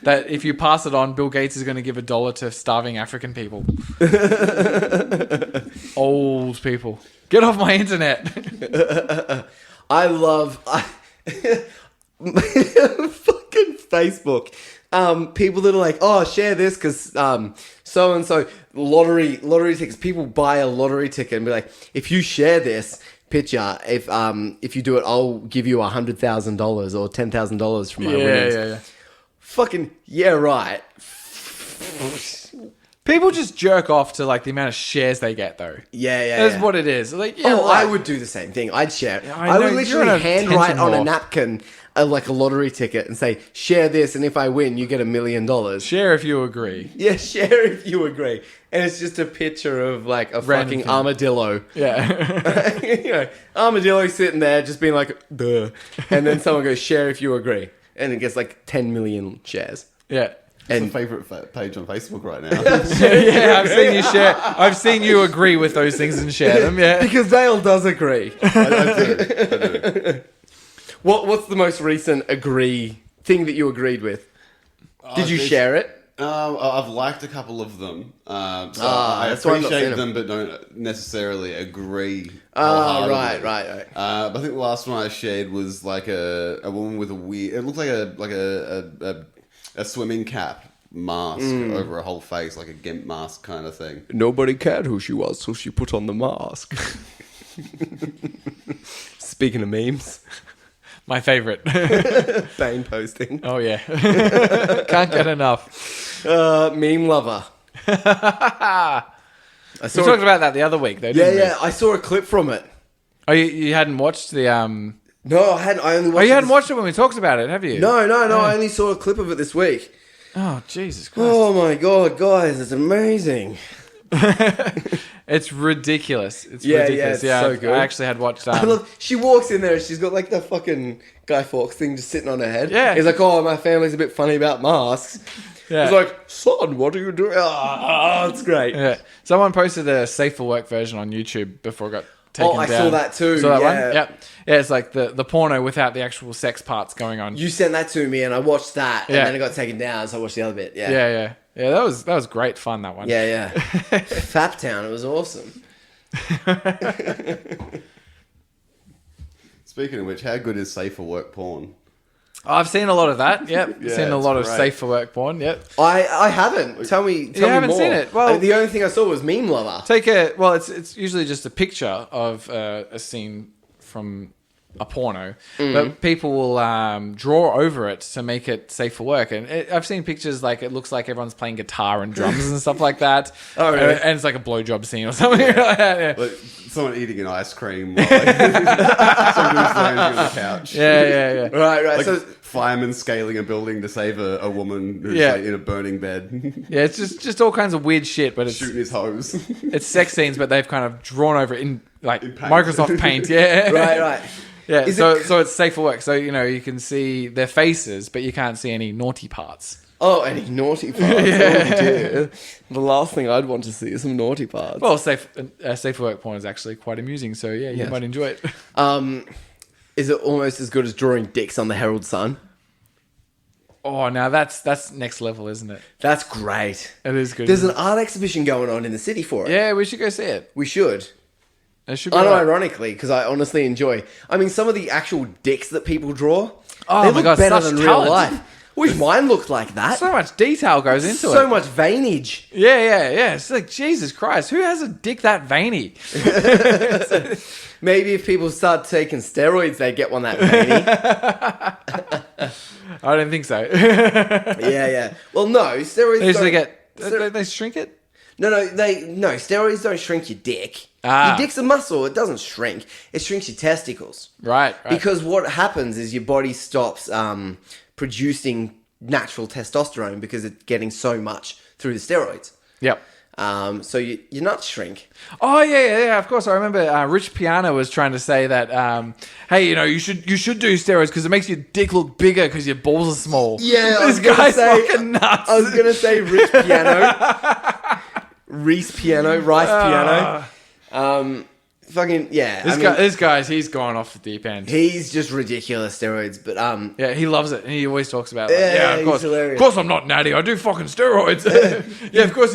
that if you pass it on, Bill Gates is going to give $1 to starving African people. Old people. Get off my internet. I love fucking Facebook. People that are like, oh, share this because so and so lottery tickets. People buy a lottery ticket and be like, if you share this picture, if you do it, I'll give you $100,000 or $10,000 from my winnings. Yeah. Fucking yeah, right. People just jerk off to like the amount of shares they get, though. Yeah. That's what it is. Like, I would do the same thing. I'd share. Yeah, I would literally handwrite on a napkin like a lottery ticket and say, share this, and if I win, you get $1 million. Share if you agree. Yeah, share if you agree. And it's just a picture of like a Random fucking armadillo. Yeah. Armadillo sitting there just being like, duh. And then someone goes, share if you agree. And it gets like 10 million shares. Yeah. It's a favourite page on Facebook right now. Yeah, I've seen you share. I've seen you agree with those things and share them. Yeah, Because Dale does agree. I do. What's the most recent thing that you agreed with? Did you share it? I've liked a couple of them. I that's why I've not seen appreciate them, but don't necessarily agree. Oh, wholeheartedly. right. But I think the last one I shared was like a woman with a weird. It looked like a swimming cap mask over a whole face, like a gimp mask kind of thing. Nobody cared who she was, so she put on the mask. Speaking of memes, my favorite. Bane posting. Oh yeah, can't get enough. Meme lover. We talked about that the other week, though. Didn't we? I saw a clip from it. Oh, you hadn't watched the No, I hadn't. I only watched. Oh, you hadn't watched it when we talked about it, have you? No. I only saw a clip of it this week. Oh, Jesus Christ! Oh my god, guys, it's amazing. It's ridiculous. It's Yeah, ridiculous. it's so good. I actually had watched. I love, she walks in there and she's got like the fucking Guy Fawkes thing just sitting on her head. Yeah. He's like, oh, my family's a bit funny about masks. Yeah. He's like, son, what are you doing? Oh, it's great. Yeah. Someone posted a safe for work version on YouTube before it got taken down. I saw that too. Saw that yeah. one? Yep. Yeah, it's like the porno without the actual sex parts going on. You sent that to me and I watched that and Yeah. then it got taken down, so I watched the other bit. Yeah. Yeah. That was great fun, that one. Yeah. Fap Town, it was awesome. Speaking of which, how good is safe for work porn? I've seen a lot of that. Yep. Yeah, Seen a it's lot of great. safe for work porn. Yep. I haven't. Tell me haven't more. seen it? Well- the only thing I saw was Meme Lover. It's usually just a picture of a scene from a porno, but people will draw over it to make it safe for work. And I've seen pictures like it looks like everyone's playing guitar and drums and stuff like that. Oh, really? And it's like a blowjob scene or something like that. Yeah. Like someone eating an ice cream while somebody's laying on the couch. Yeah. Right. Like So firemen scaling a building to save a woman who's Yeah. like in a burning bed. Yeah, it's just all kinds of weird shit, but it's Shooting his hose. it's sex scenes, but they've kind of drawn over it in like In paint. Microsoft Paint. Yeah. right. Yeah, Is so it's safe for work. So, you can see their faces, but you can't see any naughty parts. Oh, any naughty parts. Oh, dear. The last thing I'd want to see is some naughty parts. Well, safe for work porn is actually quite amusing, so yeah, you Yes. might enjoy it. Is it almost as good as drawing dicks on the Herald Sun? Oh, now that's next level, isn't it? That's great. It is good. There's an art exhibition going on in the city for it. Yeah, we should go see it. We should. It should be alright. Unironically, because I honestly enjoy. I mean, some of the actual dicks that people draw, Oh they my look God, better such than talent. real life. Wish mine looked like that. So much detail goes into So it. much veinage. Yeah. It's like, Jesus Christ, who has a dick that veiny? Maybe if people start taking steroids, they get one that veiny. I don't think so. yeah. Well, no, steroids. They usually don't- they shrink it? No, steroids don't shrink your dick. Ah. Your dick's a muscle. It doesn't shrink. It shrinks your testicles. Right. Because what happens is your body stops producing natural testosterone because it's getting so much through the steroids. Yep. So your nuts shrink. Oh yeah. Of course, I remember Rich Piana was trying to say that, hey, you should do steroids because it makes your dick look bigger because your balls are small. Yeah, this guy's fucking nuts. I was gonna say Rich Piano, Rice Piano. Fucking yeah. This guy's he's gone off the deep end. He's just ridiculous steroids, but Yeah, he loves it, and he always talks about it. Yeah, Of he's course, hilarious. of course, I'm not natty. I do fucking steroids. Yeah, of course,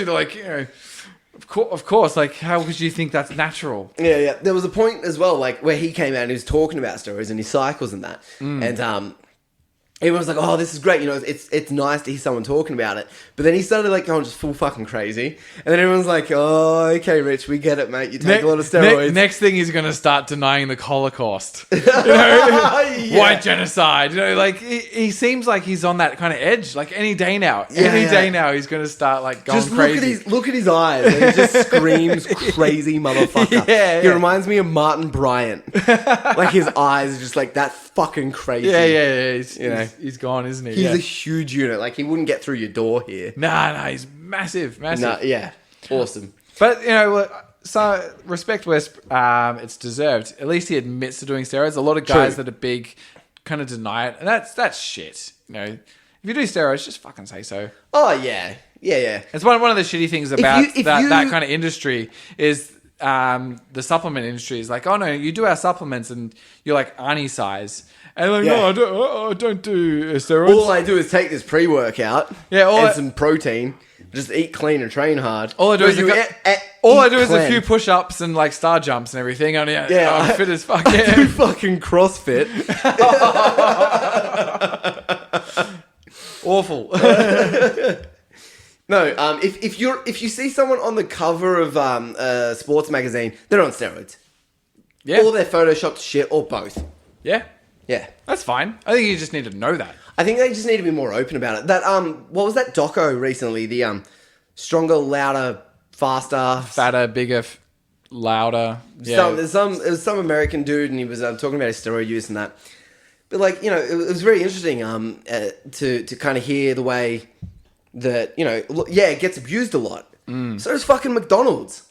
of course. Like, how could you think that's natural? yeah. There was a point as well, like where he came out and he was talking about steroids and his cycles and that, and everyone was like, "Oh, this is great." It's nice to hear someone talking about it. But then he started like going just full fucking crazy, and then everyone's like, "Oh, okay, Rich, we get it, mate. You take a lot of steroids." Next thing, he's going to start denying the Holocaust, white genocide. He seems like he's on that kind of edge. Like any day now, day now, he's going to start like going Just crazy. look at his eyes. And he just screams crazy motherfucker. Yeah. He reminds me of Martin Bryant. Like his eyes are just like that fucking crazy. Yeah. He's gone, isn't he? He's a huge unit. Like he wouldn't get through your door here. Nah, he's massive. No, yeah. Awesome. But so respect where it's deserved. At least he admits to doing steroids. A lot of guys that are big kind of deny it, and that's shit. if you do steroids, just fucking say so. Oh, yeah. Yeah. It's one of the shitty things about that kind of industry is the supplement industry is like, oh no, you do our supplements and you're like Arnie size. And like, no, I don't do steroids. All I do is take this pre-workout and some protein, just eat clean and train hard. All I do is a few push-ups and like star jumps and everything. And I'm fit as fuck. I do fucking CrossFit. Awful. No, if you see someone on the cover of a sports magazine, they're on steroids. Yeah. Or they're photoshopped shit, or both. Yeah. Yeah. That's fine. I think you just need to know that. I think they just need to be more open about it. That what was that doco recently? The stronger, louder, faster, fatter, bigger, louder. Yeah. It was some American dude, and he was talking about his steroid use and that. But like, you know, it was very interesting to kind of hear the way that, you know, it gets abused a lot. So does fucking McDonald's.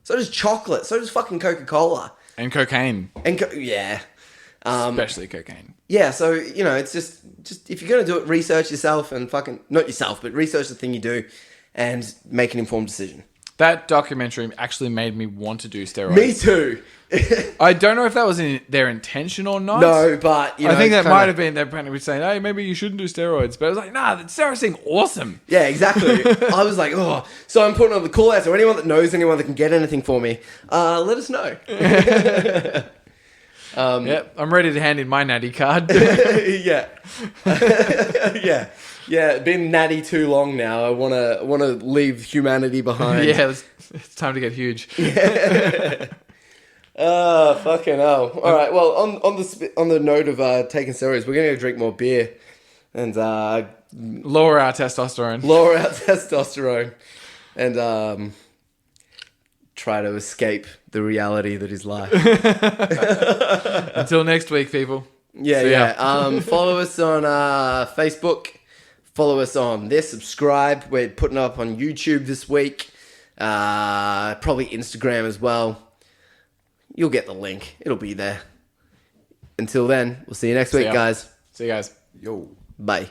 So does chocolate. So does fucking Coca-Cola. And cocaine. Especially cocaine. Yeah, so, you know, it's just if you're going to do it, research yourself and fucking, not yourself, but research the thing you do and make an informed decision. That documentary actually made me want to do steroids. Me too. I don't know if that was their intention or not. No, but, you know, I think that might have been their plan to be saying, hey, maybe you shouldn't do steroids. But I was like, nah, the steroids seem awesome. Yeah, exactly. I was like, oh. So I'm putting on the call out. So anyone that knows anyone that can get anything for me, let us know. Yep, I'm ready to hand in my natty card. Yeah. Yeah, been natty too long now. I wanna leave humanity behind. Yeah, it's time to get huge. Oh, fucking hell. All right, well, on the note of taking steroids, we're gonna go drink more beer and lower our testosterone. And try to escape the reality that is life. Until next week, people. Yeah. Follow us on Facebook. Follow us on this. Subscribe. We're putting up on YouTube this week. Probably Instagram as well. You'll get the link. It'll be there. Until then, we'll see you next week, guys. See you guys. Yo. Bye.